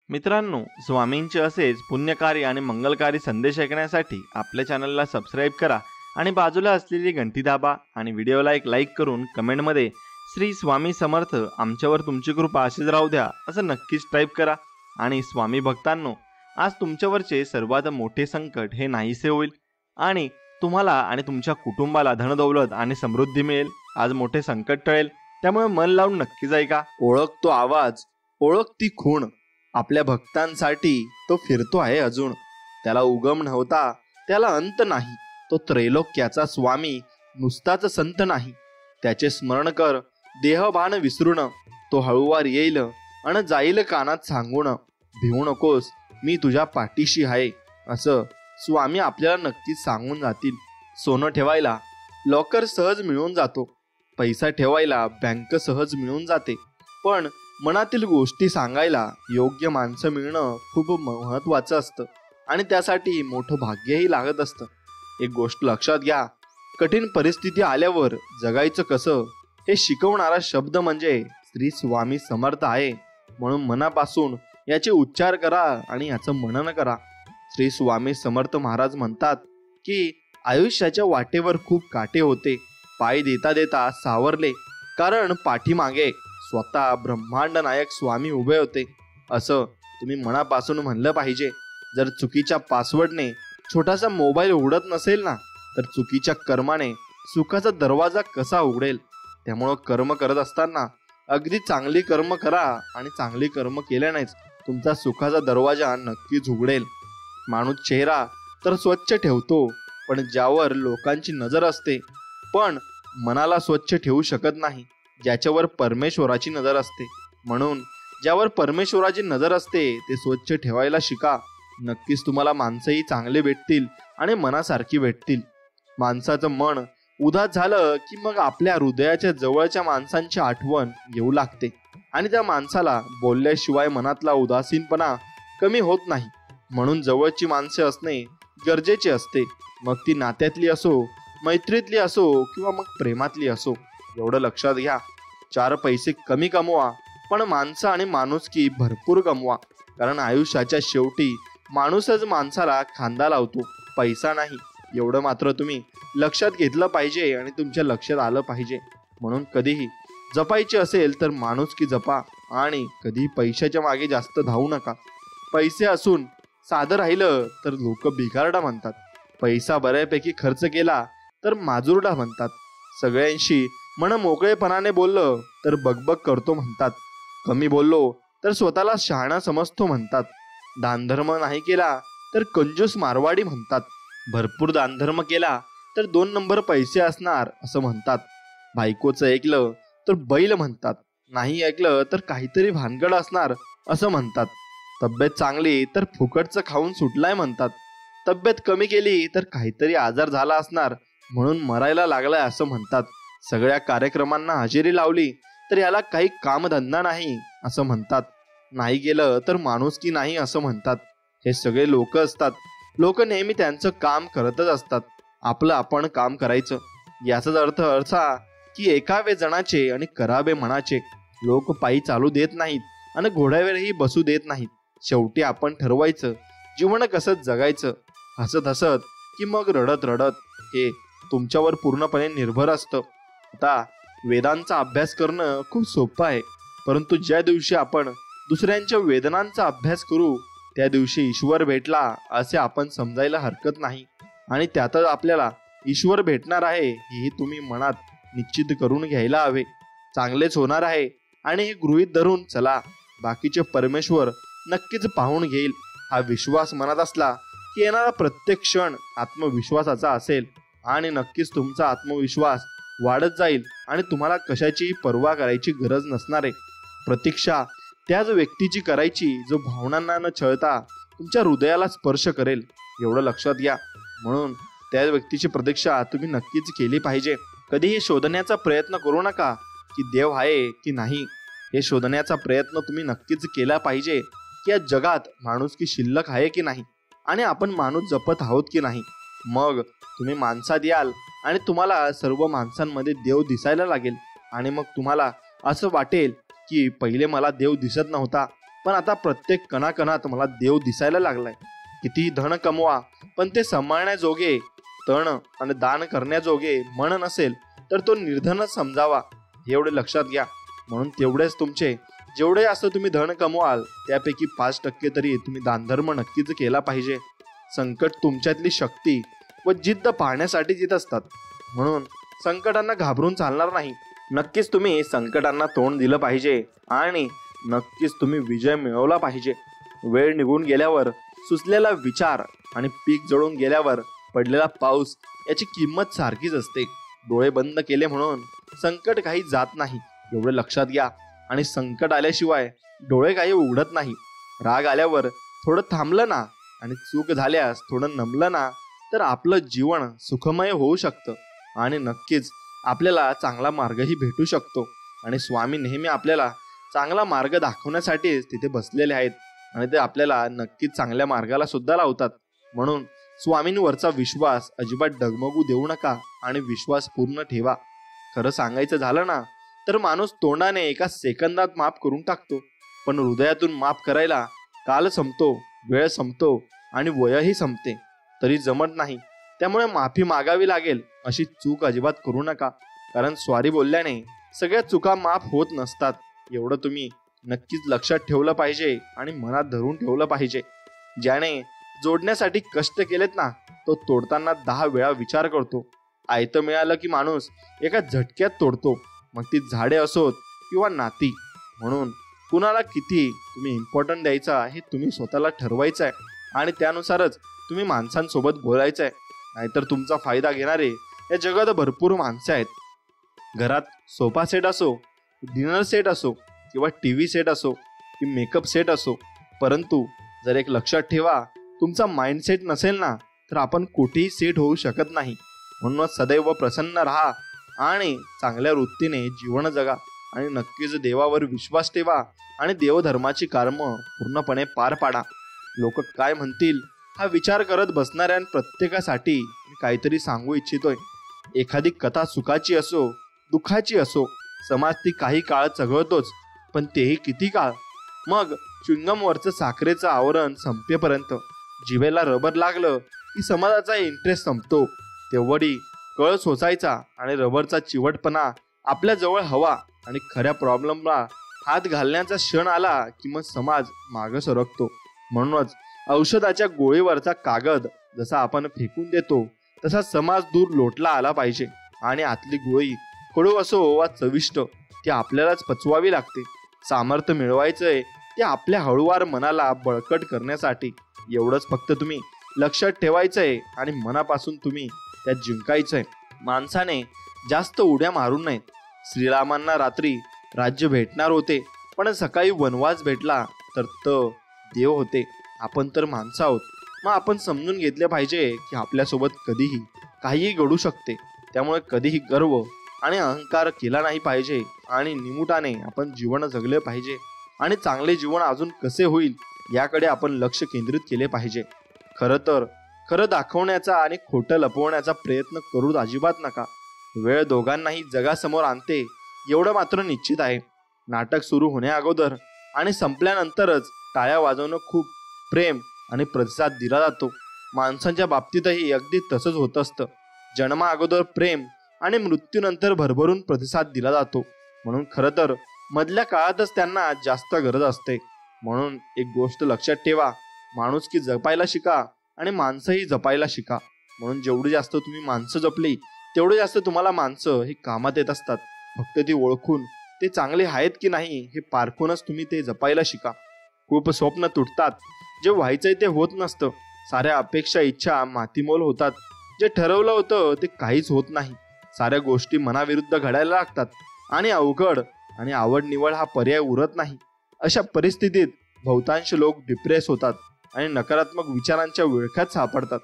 मित्रांनो, स्वामींचे असेच पुण्यकारी आणि मंगलकारी संदेश ऐकण्यासाठी आपल्या चॅनलला सबस्क्राईब करा आणि बाजूला असलेली घंटी दाबा आणि व्हिडिओला एक लाईक करून कमेंटमध्ये श्री स्वामी समर्थ आमच्यावर तुमची कृपा अशीच राहू द्या असं नक्कीच टाईप करा। आणि स्वामी भक्तांनो, आज तुमच्यावरचे सर्वात मोठे संकट हे नाहीसे होईल आणि तुम्हाला आणि तुमच्या कुटुंबाला धनदौलत आणि समृद्धी मिळेल। आज मोठे संकट टळेल, त्यामुळे मन लावून नक्कीच ऐका। ओळख तो आवाज, ओळख ती खूण, आपल्या भक्तांसाठी तो फिरतो आहे अजून। त्याला उगम नव्हता, त्याला अंत नाही, तो त्रैलोक्याचा स्वामी नुसताच संत नाही। त्याचे स्मरण कर, देहभान विसरून, तो हळूवार येईल अन जाईल कानात सांगून, भिवू नकोस मी तुझ्या पाठीशी आहे असं स्वामी आपल्याला नक्कीच सांगून जातील। सोनं ठेवायला लॉकर सहज मिळून जातो, पैसा ठेवायला बँक सहज मिळून जाते, पण मनातील गोष्टी सांगायला योग्य माणसं मिळणं खूप महत्त्वाचं असतं आणि त्यासाठी मोठं भाग्यही लागत असतं। एक गोष्ट लक्षात घ्या, कठीण परिस्थिती आल्यावर जगायचं कसं हे शिकवणारा शब्द म्हणजे श्री स्वामी समर्थ आहे। म्हणून मनापासून याचे उच्चार करा आणि याचं मनन करा। श्री स्वामी समर्थ महाराज म्हणतात की आयुष्याच्या वाटेवर खूप काटे होते, पाय देता देता सावरले, कारण पाठीमागे स्वतः ब्रह्मांड नायक स्वामी उभे होते असं तुम्ही मनापासून म्हणलं पाहिजे। जर चुकीच्या पासवर्डने छोटासा मोबाईल उघडत नसेल ना, तर चुकीच्या कर्माने सुखाचा दरवाजा कसा उघडेल। त्यामुळं कर्म करत असताना अगदी चांगली कर्म करा आणि चांगली कर्म केल्यानेच तुमचा सुखाचा दरवाजा नक्कीच उघडेल। माणूस चेहरा तर स्वच्छ ठेवतो, पण ज्यावर लोकांची नजर असते, पण मनाला स्वच्छ ठेवू शकत नाही ज्याच्यावर परमेश्वराची नजर असते। म्हणून ज्यावर परमेश्वराची नजर असते ते स्वच्छ ठेवायला शिका। नक्कीच तुम्हाला माणसंही चांगले भेटतील आणि मनासारखी भेटतील। माणसाचं मन उदास झालं की मग आपल्या हृदयाच्या जवळच्या माणसांची आठवण येऊ लागते आणि त्या माणसाला बोलल्याशिवाय मनातला उदासीनपणा कमी होत नाही। म्हणून जवळची माणसे असणे गरजेचे असते, मग ती नात्यातली असो, मैत्रीतली असो किंवा मग प्रेमातली असो। एवढं लक्षात घ्या, 4 पैसे कमी कमवा, पण माणसं आणि माणुसकी भरपूर कमवा, कारण आयुष्याच्या शेवटी माणूसच माणसाला खांदा लावतो, पैसा नाही। एवढं मात्र तुम्ही लक्षात घेतलं पाहिजे आणि तुमच्या लक्षात आलं पाहिजे। म्हणून कधीही जपायचे असेल तर माणुसकी जपा आणि कधी पैशाच्या मागे जास्त धावू नका। पैसे असून साधं राहिलं तर लोक भिकारडा म्हणतात, पैसा बऱ्यापैकी खर्च केला तर माजुरडा म्हणतात, सगळ्यांशी मन मोकळेपणाने बोललं तर बकबक करतो म्हणतात, कमी बोललो तर स्वतःला शहाणा समजतो म्हणतात, दानधर्म नाही केला तर कंजूस मारवाडी म्हणतात, भरपूर दानधर्म केला तर 2 नंबर पैसे असणार असं म्हणतात, बायकोचं ऐकलं तर बैल म्हणतात, नाही ऐकलं तर काहीतरी भानगड असणार असं म्हणतात, तब्येत चांगली तर फुकटचं खाऊन सुटलाय म्हणतात, तब्येत कमी केली तर काहीतरी आजार झाला असणार म्हणून मरायला लागलाय असं म्हणतात, सगळ्या कार्यक्रमांना हजेरी लावली तर याला काही कामधंदा नाही असं म्हणतात, नाही गेलं तर माणुसकी नाही असं म्हणतात। हे सगळे लोक असतात, लोक नेहमी त्यांचं काम करतच असतात, आपलं आपण काम करायचं। याचाच अर्थ असा की एकावे जणाचे आणि करावे मनाचे। लोक पायी चालू देत नाहीत आणि घोड्यावरही बसू देत नाहीत। शेवटी आपण ठरवायचं जीवन कसं जगायचं, हसत हसत की मग रडत रडत, हे तुमच्यावर पूर्णपणे निर्भर असतं। आता वेदांचा अभ्यास करणं खूप सोपं आहे, परंतु ज्या दिवशी आपण दुसऱ्यांच्या वेदनांचा अभ्यास करू त्या दिवशी ईश्वर भेटला असे आपण समजायला हरकत नाही आणि त्यातच आपल्याला ईश्वर भेटणार आहे हेही तुम्ही मनात निश्चित करून घ्यायला हवे। चांगलेच होणार आहे आणि हे गृहीत धरून चला, बाकीचे परमेश्वर नक्कीच पाहून घेईल। हा विश्वास मनात असला की येणारा प्रत्येक क्षण आत्मविश्वासाचा असेल आणि नक्कीच तुमचा आत्मविश्वास वाढत जाईल आणि तुम्हाला कशाची पर्वा करायची गरज नसणार आहे। प्रतीक्षा त्याच व्यक्तीची करायची जो भावनांना न छळता तुमच्या हृदयाला स्पर्श करेल, एवढं लक्षात घ्या। म्हणून त्या व्यक्तीची प्रतीक्षा तुम्ही नक्कीच केली पाहिजे। कधीही शोधण्याचा प्रयत्न करू नका की देव आहे की नाही, हे शोधण्याचा प्रयत्न तुम्ही नक्कीच केला पाहिजे की या जगात माणुसकी शिल्लक आहे की नाही आणि आपण माणूस जपत आहोत की नाही। मग तुम्ही माणसात याल आणि तुम्हाला सर्व माणसांमध्ये देव दिसायला लागेल आणि मग तुम्हाला असं वाटेल की पहिले मला देव दिसत नव्हता, पण आता प्रत्येक कणाकणात मला देव दिसायला लागलाय. कितीही धन कमवा, पण ते सांभाळण्याजोगे तण आणि दान करण्याजोगे मन नसेल तर तो निर्धनच समजावा, हे एवढे लक्षात घ्या. म्हणून तेवढेच तुमचे जेवढे असं तुम्ही धन कमवाल त्यापैकी 5% तरी तुम्ही दानधर्म नक्कीच केला पाहिजे. संकट तुमच्यातली शक्ती व जिद्द पाहण्यासाठी येत असतात, म्हणून संकटांना घाबरून चालणार नाही. नक्कीच तुम्ही संकटांना तोंड दिलं पाहिजे आणि नक्कीच तुम्ही विजय मिळवला पाहिजे. वेळ निघून गेल्यावर सुचलेला विचार आणि पीक जळून गेल्यावर पडलेला पाऊस याची किंमत सारखीच असते. डोळे बंद केले म्हणून संकट काही जात नाही, एवढे लक्षात घ्या. आणि संकट आल्याशिवाय डोळे काही उघडत नाही. राग आल्यावर थोडं थांबलं ना आणि चूक झाल्यास थोडं नमलं ना तर आपलं जीवन सुखमय होऊ शकतं आणि नक्कीच आपल्याला चांगला मार्गही भेटू शकतो. आणि स्वामी नेहमी आपल्याला चांगला मार्ग दाखवण्यासाठीच तिथे बसलेले आहेत आणि ते आपल्याला नक्कीच चांगल्या मार्गाला सुद्धा लावतात. म्हणून स्वामींवरचा विश्वास अजिबात डगमगू देऊ नका आणि विश्वास पूर्ण ठेवा. खरं सांगायचं झालं ना तर माणूस तोंडाने एका सेकंदात माफ करून टाकतो, पण हृदयातून माफ करायला काल संपतो, वेळ संपतो आणि वयही संपते तरी जमत नाही. त्यामुळे माफी मागावी लागेल अशी चूक अजिबात करू नका, कारण सॉरी बोलल्याने सगळ्या चुका माफ होत नसतात. एवढं तुम्ही नक्कीच लक्षात ठेवलं पाहिजे आणि मनात धरून ठेवलं पाहिजे. ज्याने जोडण्यासाठी कष्ट केलेत ना तो तोडताना 10 वेळा विचार करतो. आयतं मिळालं की माणूस एका झटक्यात तोडतो, मग ती झाडे असोत किंवा नाती. म्हणून कुणाला किती तुम्ही इम्पॉर्टंट द्यायचा हे तुम्ही स्वतःला ठरवायचं आहे आणि त्यानुसारच तुम्ही माणसांसोबत बोलायचं आहे. नाहीतर तुमचा फायदा घेणारे या जगात भरपूर माणसं आहेत. घरात सोफा सेट असो, डिनर सेट असो किंवा TV सेट असो की मेकअप सेट असो, परंतु जर एक लक्षात ठेवा, तुमचा माइंडसेट नसेल ना तर आपण कुठेही सेट होऊ शकत नाही. म्हणूनच सदैव प्रसन्न राहा आणि चांगल्या वृत्तीने जीवन जगा आणि नक्कीच देवावर विश्वास ठेवा आणि देवधर्माची कर्म पूर्णपणे पार पाडा. लोक काय म्हणतील हा विचार करत बसणाऱ्या प्रत्येकासाठी मी काहीतरी सांगू इच्छितोय. एखादी कथा सुखाची असो दुःखाची असो, समाज ती काही काळ चघळतोच, पण तेही किती काळ. मग च्युइंगमवरचं साखरेचं आवरण संपेपर्यंत जिभेला रबर लागलं की समाजाचा इंटरेस्ट संपतो. तेवढी कळ सोसायचा आणि रबरचा चिवटपणा आपल्या जवळ हवा आणि खऱ्या प्रॉब्लेमला हात घालण्याचा क्षण आला की मग समाज मागं सरकतो. म्हणूनच औषधाच्या गोळीवरचा कागद जसा आपण फेकून देतो तसा समाज दूर लोटला आला पाहिजे आणि आतली गोळी कडू असो वा चविष्ट ती आपल्यालाच पचवावी लागते. सामर्थ्य मिळवायचंय ते आपल्या हळूवार मनाला बळकट करण्यासाठी. एवढंच फक्त तुम्ही लक्षात ठेवायचंय आणि मनापासून तुम्ही त्यात जिंकायचंय. माणसाने जास्त उड्या मारू नयेत. श्रीरामांना रात्री राज्य भेटणार होते, पण सकाळी वनवास भेटला तर देव होते. आपण तर माणसं आहोत. मग आपण समजून घेतले पाहिजे की आपल्यासोबत कधीही काहीही घडू शकते. त्यामुळे कधीही गर्व आणि अहंकार केला नाही पाहिजे आणि निमुटाने आपण जीवन जगले पाहिजे आणि चांगले जीवन अजून कसे होईल याकडे आपण लक्ष केंद्रित केले पाहिजे. खरं तर खरं दाखवण्याचा आणि खोटं लपवण्याचा प्रयत्न करू अजिबात नका. वेळ दोघांनाही जगासमोर आणते एवढं मात्र निश्चित आहे. नाटक सुरू होण्या अगोदर आणि संपल्यानंतरच टाळ्या वाजवणं खूप प्रेम आणि प्रतिसाद दिला जातो. माणसांच्या बाबतीतही अगदी तसंच होत असतं. जन्मा अगोदर प्रेम आणि मृत्यूनंतर भरभरून प्रतिसाद दिला जातो. म्हणून खरं तर मधल्या काळातच त्यांना जास्त गरज असते. म्हणून एक गोष्ट लक्षात ठेवा, माणुसकी जपायला शिका आणि माणसंही जपायला शिका. म्हणून जेवढी जास्त तुम्ही माणसं जपली तेवढे जास्त तुम्हाला माणसं ही कामात येत असतात. फक्त ती ओळखून ते चांगले आहेत की नाही हे पारखूनच तुम्ही ते जपायला शिका. खूप स्वप्न तुटतात, जे व्हायचंय ते होत नसतं. साऱ्या अपेक्षा इच्छा मातीमोल होतात. जे ठरवलं होतं ते काहीच होत नाही. साऱ्या गोष्टी मनाविरुद्ध घडायला लागतात आणि अवघड आणि आवड निवड हा पर्याय उरत नाही. अशा परिस्थितीत बहुतांश लोक डिप्रेस होतात आणि नकारात्मक विचारांच्या विळख्यात सापडतात.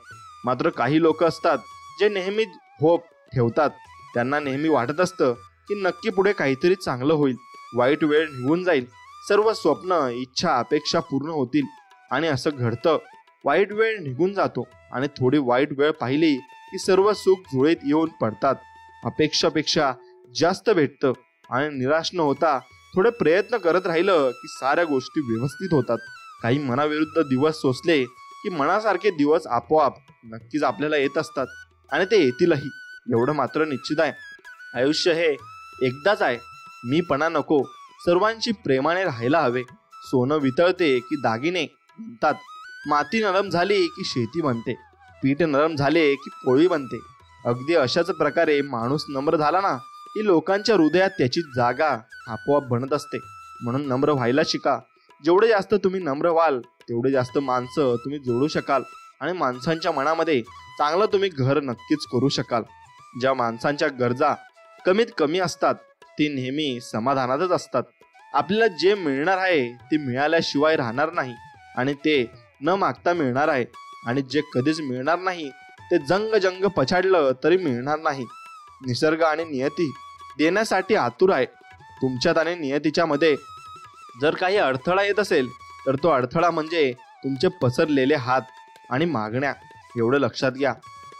मात्र काही लोक असतात जे नेहमी होप ठेवतात. त्यांना नेहमी वाटत असतं की नक्की पुढे काहीतरी चांगलं होईल, वाईट वेळ निघून जाईल, सर्व स्वप्न इच्छा अपेक्षा पूर्ण होतील. आणि असं घडतं. वाईट वेळ निघून जातो आणि थोडी वाईट वेळ पाहिली की सर्व सुख जुळीत येऊन पडतात. अपेक्षापेक्षा जास्त भेटतं आणि निराश न होता थोडे प्रयत्न करत राहिलं की साऱ्या गोष्टी व्यवस्थित होतात. काही मनाविरुद्ध दिवस सोसले की मनासारखे दिवस आपोआप नक्कीच आपल्याला येत असतात आणि ते येतीलही. एवढं मात्र निश्चित आहे, आयुष्य हे एकदाच आहे. मीपणा नको, सर्वांशी प्रेमाने राहायला हवे. सोनं वितळते की दागिने बनतात, माती नरम झाली की शेती बनते, पीठ नरम झाले की पोळी बनते. अगदी अशाच प्रकारे माणूस नम्र झाला ना की लोकांच्या हृदयात त्याची जागा आपोआप बनत असते. म्हणून नम्र व्हायला शिका. जेवढे जास्त तुम्ही नम्र व्हाल तेवढे जास्त माणसं तुम्ही जोडू शकाल आणि माणसांच्या मनामध्ये चांगलं तुम्ही घर नक्कीच करू शकाल. ज्या माणसांच्या गरजा कमीत कमी असतात ते नेहमी समाधानातच असतात. आपल्याला जे मिळणार आहे ते मिळाल्याशिवाय राहणार नाही आणि ते न मागता मिळणार आहे. आणि जे कधीच मिळणार नाही ते जंग जंग पछाडलं तरी मिळणार नाही. निसर्ग आणि नियती देण्यासाठी आतुर आहे. तुमच्यात आणि नियतीच्या मध्ये जर काही अडथळा येत असेल तर तो अडथळा म्हणजे तुमचे पसरलेले हात आणि मागण्या. एवढं लक्षात घ्या.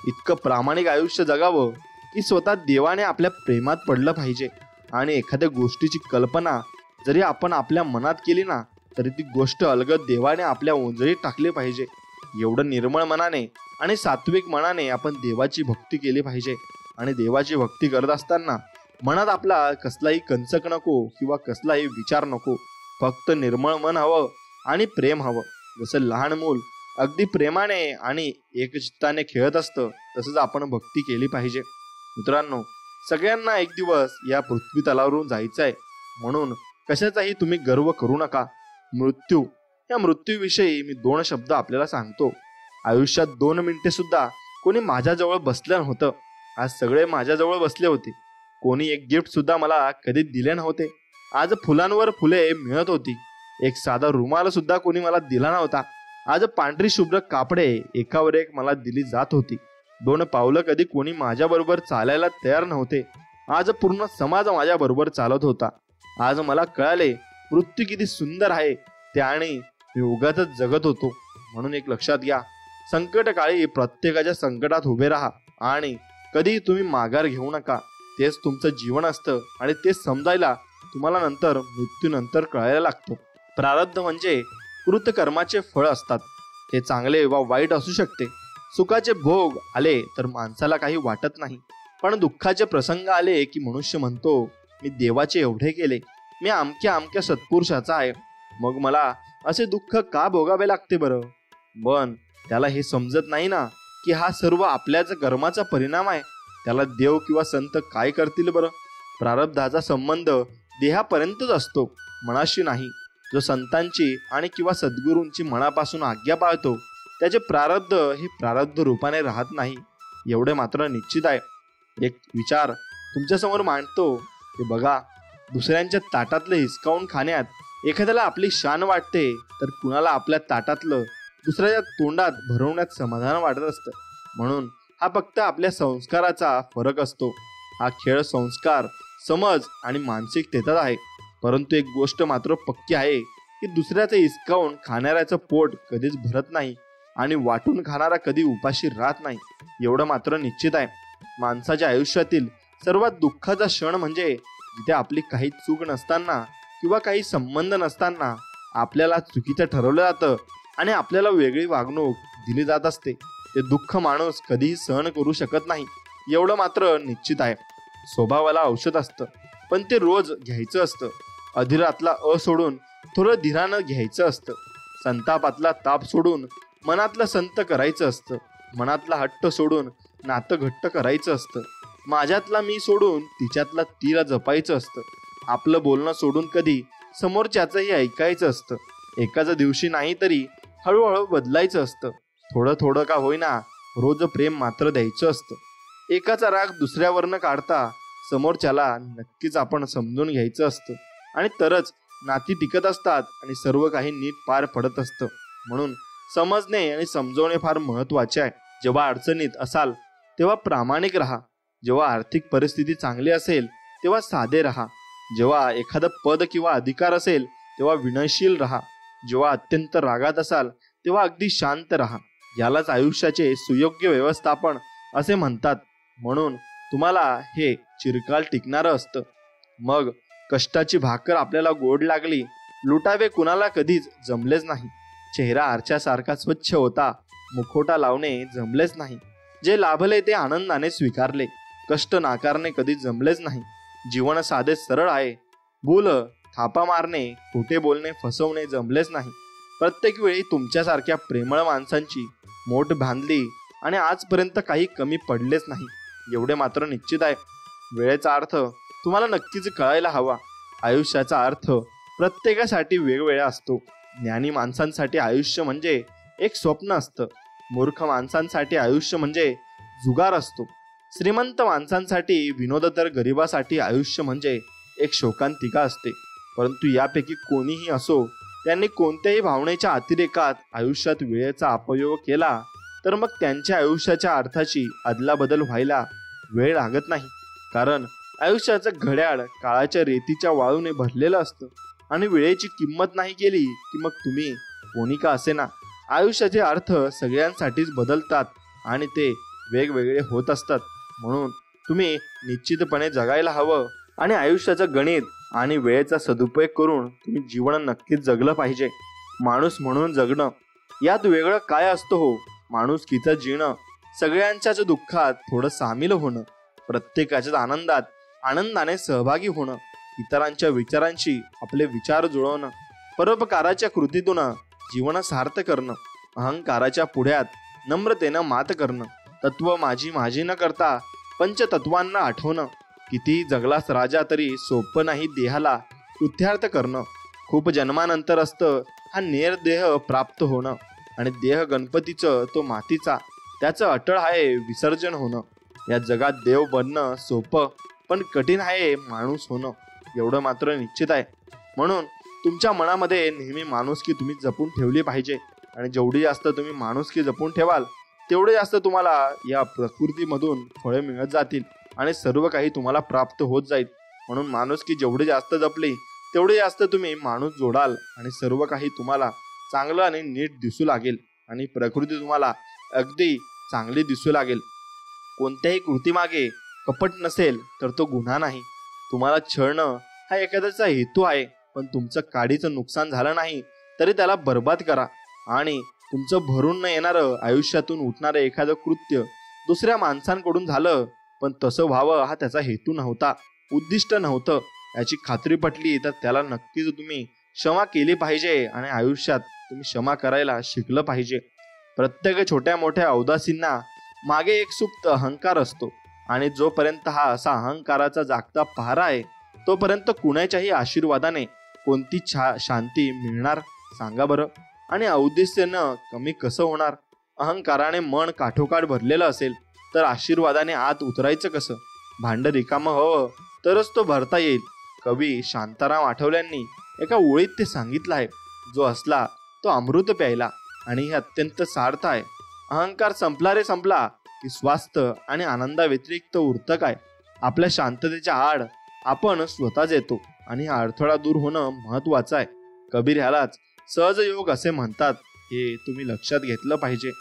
इतकं प्रामाणिक आयुष्य जगावं की स्वतः देवाने आपल्या प्रेमात पडलं पाहिजे. आणि एखाद्या गोष्टीची कल्पना जरी आपण आपल्या मनात केली ना तरी ती गोष्ट अलगद देवाने आपल्या ओंजळीत टाकली पाहिजे. एवढं निर्मळ मनाने आणि सात्विक मनाने आपण देवाची भक्ती केली पाहिजे. आणि देवाची भक्ती करत असताना मनात आपला कसलाही कंचक नको किंवा कसलाही विचार नको. फक्त निर्मळ मन हवं आणि प्रेम हवं. जसं लहान मूल अगदी प्रेमाने आणि एकचित्ताने खेळत असतं तसंच आपण भक्ती केली पाहिजे. मित्रांनो, सगळ्यांना एक दिवस या पृथ्वी तलावरून जायचं आहे. म्हणून कशाचाही तुम्ही गर्व करू नका. मृत्यू, या मृत्यूविषयी मी 2 शब्द आपल्याला सांगतो. आयुष्यात 2 मिनिटे सुद्धा कोणी माझ्याजवळ बसलं नव्हतं. आज सगळे माझ्याजवळ बसले होते. कोणी एक गिफ्ट सुद्धा मला कधी दिले नव्हते. आज फुलांवर फुले मिळत होती. एक साधा रुमाल सुद्धा कोणी मला दिला नव्हता. आज पांढरी शुभ्र कापडे एकावर एक मला दिली जात होती. 2 पावलं कधी कोणी माझ्या बरोबर चालायला तयार नव्हते. आज पूर्ण समाज माझ्या बरोबर चालत होता. आज मला कळाले मृत्यू किती सुंदर आहे ते आणि मी उगाचच जगत होतो. म्हणून एक लक्षात घ्या, संकट काळी प्रत्येकाच्या संकटात उभे राहा आणि कधी तुम्ही माघार घेऊ नका. तेच तुमचं जीवन असतं आणि तेच समजायला तुम्हाला नंतर मृत्यूनंतर कळायला लागतं. प्रारब्ध म्हणजे कृतकर्माचे फळ असतात. ते चांगले वा वाईट असू शकते. सुखाचे भोग आले तर माणसाला काही वाटत नाही, पण दुःखाचे प्रसंग आले की मनुष्य म्हणतो मी देवाचे एवढे केले, मी अमक्या सत्पुरुषाचा आहे, मग मला असे दुःख का भोगावे लागते बरं. पण त्याला हे समजत नाही ना की हा सर्व आपल्याच कर्माचा परिणाम आहे. त्याला देव किंवा संत काय करतील बरं. प्रारब्धाचा संबंध देहापर्यंतच असतो, मनाशी नाही. जो संतांची आणि किंवा सद्गुरूंची मनापासून आज्ञा पाळतो त्याचे प्रारब्ध हे प्रारब्ध रूपाने राहत नाही. एवढे मात्र निश्चित आहे. एक विचार तुमच्यासमोर मांडतो ते बघा. दुसऱ्यांच्या ताटातलं हिसकावून खाण्यात एखाद्याला आपली शान वाटते तर कुणाला आपल्या ताटातलं दुसऱ्याच्या तोंडात भरवण्यात समाधान वाटत असतं. म्हणून हा फक्त आपल्या संस्काराचा फरक असतो. हा खेळ संस्कार, समज आणि मानसिकतेचाच आहे. परंतु एक गोष्ट मात्र पक्की आहे की दुसऱ्याचे हिसकावून खाणाऱ्याचं पोट कधीच भरत नाही आणि वाटून खाणारा कधी उपाशी राहत नाही. एवढं मात्र निश्चित आहे. माणसाच्या आयुष्यातील सर्वात दुःखाचा क्षण म्हणजे जिथे आपली काही चूक नसताना किंवा काही संबंध नसताना आपल्याला चुकीचं ठरवलं जातं आणि आपल्याला वेगळी वागणूक दिली जात असते. ते दुःख माणूस कधीही सहन करू शकत नाही. एवढं मात्र निश्चित आहे. स्वभावाला औषध असतं पण ते रोज घ्यायचं असतं. अधीरातला सोडून थोडं धीरानं घ्यायचं असतं. संतापातला ताप सोडून मनातलं संत करायचं असतं. मनातला हट्ट सोडून नातं घट्ट करायचं असतं. माझ्यातला मी सोडून तिच्यातला तिला जपायचं असतं. आपलं बोलणं सोडून कधी समोरच्याचंही ऐकायचं असतं. एकाच दिवशी नाही तरी हळूहळू बदलायचं असतं. थोडं थोडं का होईना रोज प्रेम मात्र द्यायचं असतं. एकाचा राग दुसऱ्यावर न काढता समोरच्याला नक्कीच आपण समजून घ्यायचं असतं आणि तरच नाती टिकत असतात आणि सर्व काही नीट पार पडत असतं. म्हणून समजणे आणि समजवणे फार महत्वाचे आहे. जेव्हा अडचणीत असाल तेव्हा प्रामाणिक राहा. जेव्हा आर्थिक परिस्थिती चांगली असेल तेव्हा साधे राहा. जेव्हा एखादं पद किंवा अधिकार असेल तेव्हा विनयशील राहा. जेव्हा अत्यंत रागात असाल तेव्हा अगदी शांत राहा. यालाच आयुष्याचे सुयोग्य व्यवस्थापन असे म्हणतात. म्हणून तुम्हाला हे चिरकाल टिकणारं असतं. मग कष्टाची भाकर आपल्याला गोड लागली, लुटावे कुणाला कधीच जमलेच नाही. चेहरा आरशासारखा स्वच्छ होता, मुखोटा लावणे जमलेच नाही. जे लाभले ते आनंदाने स्वीकारले, कष्ट नाकारणे कधी जमलेच नाही. जीवन साधे सरळ आहे, बोल थापा मारणे, खोटे बोलणे, फसवणे जमलेच नाही. प्रत्येक वेळी तुमच्यासारख्या प्रेमळ माणसांची मोठ बांधली आणि आजपर्यंत काही कमी पडलेच नाही. एवढे मात्र निश्चित आहे, वेळेचा अर्थ तुम्हाला नक्कीच कळायला हवा. आयुष्याचा अर्थ प्रत्येकासाठी वेगवेगळा असतो. ज्ञानी माणसांसाठी आयुष्य म्हणजे एक स्वप्न असतं. मूर्ख माणसांसाठी आयुष्य म्हणजे जुगार असतो. श्रीमंत माणसांसाठी विनोद, तर गरिबासाठी आयुष्य म्हणजे एक शोकांतिका असते. परंतु यापैकी कोणीही असो, त्यांनी कोणत्याही भावनेच्या अतिरेकात आयुष्यात वेळेचा अपयोग केला तर मग त्यांच्या आयुष्याच्या अर्थाची अदलाबदल व्हायला वेळ लागत नाही. कारण आयुष्याचं घड्याळ काळाच्या रेतीच्या वाळूने भरलेलं असतं आणि वेळेची किंमत नाही केली की मग तुम्ही कोणी का असेना, आयुष्याचे अर्थ सगळ्यांसाठीच बदलतात आणि ते वेगवेगळे होत असतात. म्हणून तुम्ही निश्चितपणे जगायला हवं आणि आयुष्याचं गणित आणि वेळेचा सदुपयोग करून तुम्ही जीवन नक्कीच जगलं पाहिजे. माणूस म्हणून जगणं यात वेगळं काय असतं हो? माणुसकीचं जीणं, सगळ्यांच्याच दुःखात थोडं सामील होणं, प्रत्येकाच्याच आनंदात आनंदाने सहभागी होणं, इतरांच्या विचारांशी आपले विचार जुळवणं, परोपकाराच्या कृतीतून जीवन सार्थ करणं, अहंकाराच्या पुढ्यात नम्रतेनं मात करणं, तत्व माझी माझी न करता पंचतत्वांना आठवणं. किती जगलास राजा तरी सोपं नाही देहाला कृत्यार्थ करणं. खूप जन्मानंतर असतं हा देह प्राप्त होणं आणि देह गणपतीचं तो मातीचा, त्याचं अटळ आहे विसर्जन होणं. या जगात देव बनणं सोपं पण कठीण आहे माणूस होणं, एवढं मात्र निश्चित आहे. म्हणून तुमच्या मनामध्ये नेहमी माणुसकी तुम्ही जपून ठेवली पाहिजे आणि जेवढी जास्त तुम्ही माणुसकी जपून ठेवाल तेवढे जास्त तुम्हाला या प्रकृतीमधून फळे मिळत जातील आणि सर्व काही तुम्हाला प्राप्त होत जाईल. म्हणून माणुसकी जेवढी जास्त जपली तेवढे जास्त तुम्ही माणूस जोडाल आणि सर्व काही तुम्हाला चांगलं आणि नीट दिसू लागेल आणि प्रकृती तुम्हाला अगदी चांगली दिसू लागेल. कोणत्याही कृतीमागे कपट नसेल तर तो गुन्हा नाही. तुम्हाला छळणं हा एखाद्याचा हेतू आहे, पण तुमचं काडीचं नुकसान झालं नाही तरी त्याला बर्बाद करा. आणि तुमचं भरून न येणारं आयुष्यातून उठणारं एखादं कृत्य दुसऱ्या माणसांकडून झालं, पण तसं व्हावं हा त्याचा हेतू नव्हता, उद्दिष्ट नव्हतं, याची खात्री पटली तर त्याला नक्कीच तुम्ही क्षमा केली पाहिजे आणि आयुष्यात तुम्ही क्षमा करायला शिकलं पाहिजे. प्रत्येक छोट्या मोठ्या अवदासींना मागे एक सुप्त अहंकार असतो आणि जोपर्यंत हा असा अहंकाराचा जागता पहारा आहे तोपर्यंत कुणाच्याही आशीर्वादाने कोणती शांती मिळणार सांगा बरं? आणि औद्देश्यानं कमी कसं होणार? अहंकाराने मन काठोकाठ भरलेलं असेल तर आशीर्वादाने आत उतरायचं कसं? भांड रिकामं हवं तरच तो भरता येईल. कवी शांताराम आठवल्यांनी एका ओळीत ते सांगितलं आहे, जो असला तो अमृत प्यायला, आणि हे अत्यंत सार्थ आहे. अहंकार संपला रे संपला की स्वास्थ्य आणि आनंदा व्यतिरिक्त उरतं काय? आपल्या शांततेच्या आड आपण स्वतःच येतो आणि हा अडथळा दूर होणं महत्वाचं आहे. कबीर ह्यालाच सहजयोग असे म्हणतात, हे तुम्ही लक्षात घेतलं पाहिजे.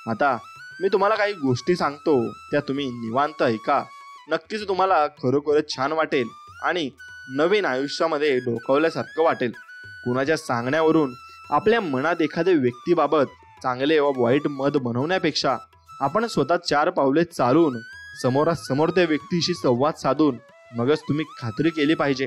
आता मी तुम्हाला काही गोष्टी सांगतो, त्या तुम्ही निवांत ऐका. नक्कीच तुम्हाला खरोखरच छान वाटेल आणि नवीन आयुष्यामध्ये डोकावल्यासारखं वाटेल. कुणाच्या सांगण्यावरून आपल्या मनात एखाद्या व्यक्तीबाबत चांगले व वाईट मत बनवण्यापेक्षा आपण स्वतः 4 पावले चालून समोरासमोर त्या व्यक्तीशी संवाद साधून मगच तुम्ही खात्री केली पाहिजे.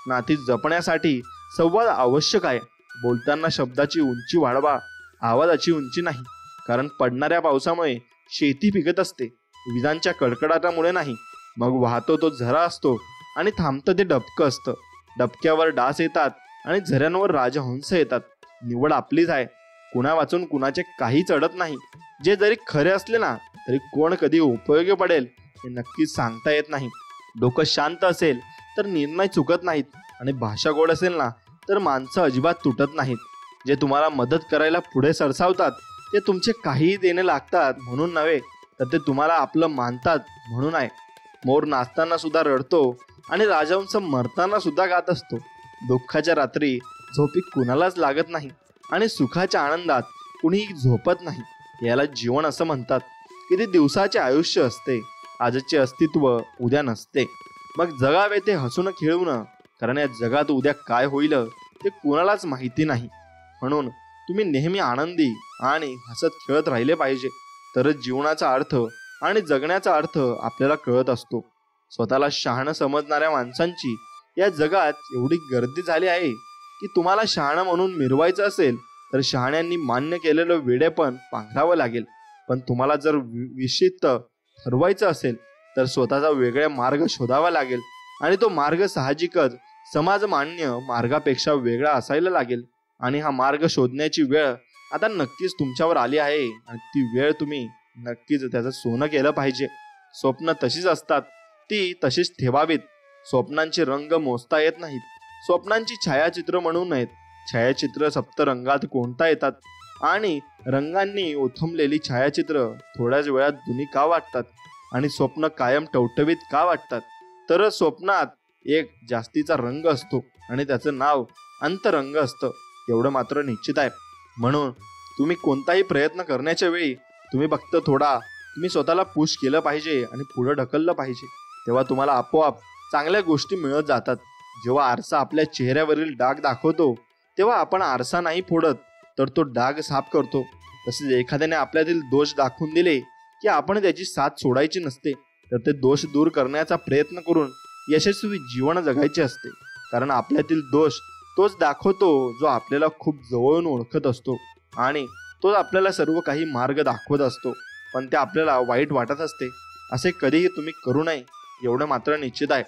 नाती जपण्यासाठी संवाद आवश्यक आहे. बोलताना शब्दाची उंची वाढवा, आवाजाची उंची नाही. कारण पडणाऱ्या पावसामुळे शेती पिकत असते, विजांच्या कडकडाटामुळे नाही. मग वाहतो तो झरा असतो आणि थांबतं ते डबकं असतं. डबक्यावर डास येतात आणि झऱ्यांवर राजहंस येतात. निवड आपलीच आहे. कुणा वाचून कुणाचे काही चढत नाही. जे जरी खरे असले ना तरी कोण कधी उपयोगी पडेल हे नक्कीच सांगता येत नाही. डोकं शांत असेल तर निर्णय चुकत नाहीत आणि भाषा गोड असेल ना तर माणसं अजिबात तुटत नाहीत. जे तुम्हाला मदत करायला पुढे सरसावतात ते तुमचे काहीही देणे लागतात म्हणून नव्हे, तर ते तुम्हाला आपलं मानतात म्हणून आहे. मोर नाचताना सुद्धा रडतो आणि राजहंस मरताना सुद्धा गात असतो. दुःखाच्या रात्री झोपी कुणालाच लागत नाही आणि सुखाच्या आनंदात कुणीही झोपत नाही. याला जीवन असं म्हणतात. किती दिवसाचे आयुष्य असते, आजचे अस्तित्व उद्या नसते. मग जगावे ते हसून खेळून, कारण या जगात उद्या काय होईल ते कोणालाच माहिती नाही. म्हणून तुम्ही नेहमी आनंदी आणि हसत खेळत राहिले पाहिजे, तरच जीवनाचा अर्थ आणि जगण्याचा अर्थ आपल्याला कळत असतो. स्वतःला शहाणं समजणाऱ्या माणसांची या जगात एवढी गर्दी झाली आहे की तुम्हाला शहाणं म्हणून मिरवायचं असेल तर शहाण्यांनी मान्य केलेलं वेडेपण पांघरावं लागेल. पण तुम्हाला जर विशिष्ट ठरवायचं असेल तर स्वतःचा वेगळा मार्ग शोधावा लागेल आणि तो मार्ग साहजिकच समाजमान्य मार्गापेक्षा वेगळा असायला लागेल. आणि हा मार्ग शोधण्याची वेळ आता नक्कीच तुमच्यावर आली आहे आणि ती वेळ तुम्ही नक्कीच त्याचं सोनं केलं पाहिजे. स्वप्न तशीच असतात, ती तशीच ठेवावीत. स्वप्नांचे रंग मोजता येत नाहीत, स्वप्नांची छायाचित्र म्हणू नयेत. छायाचित्र सप्तरंगात कोणता येतात आणि रंगांनी ओथंबलेली छायाचित्र थोड्याच वेळात जुनी का वाटतात आणि स्वप्न कायम टवटवीत का वाटतात? तर स्वप्नात एक जास्तीचा रंग असतो आणि त्याचं नाव अंतरंग असतं, एवढं मात्र निश्चित आहे. म्हणून तुम्ही कोणताही प्रयत्न करण्याच्या वेळी तुम्ही फक्त तुम्ही स्वतःला पुश केलं पाहिजे आणि पुढे ढकललं पाहिजे. तेव्हा तुम्हाला आपोआप चांगल्या गोष्टी मिळत जातात. जेव्हा आरसा आपल्या चेहऱ्यावरील डाग दाखवतो तेव्हा आपण आरसा नाही फोडत तर तो डाग साफ करतो. तसेच एखाद्याने आपल्यातील दोष दाखवून दिले की आपण त्याची साथ सोडायची नसते, तर ते दोष दूर करण्याचा प्रयत्न करून यशस्वी जीवन जगायचे असते. कारण आपल्यातील दोष तोच दाखवतो जो आपल्याला खूप जवळून ओळखत असतो आणि तोच आपल्याला सर्व काही मार्ग दाखवत असतो. पण ते आपल्याला वाईट वाटत असते. असे कधीही तुम्ही करू नये, एवढं मात्र निश्चित आहे.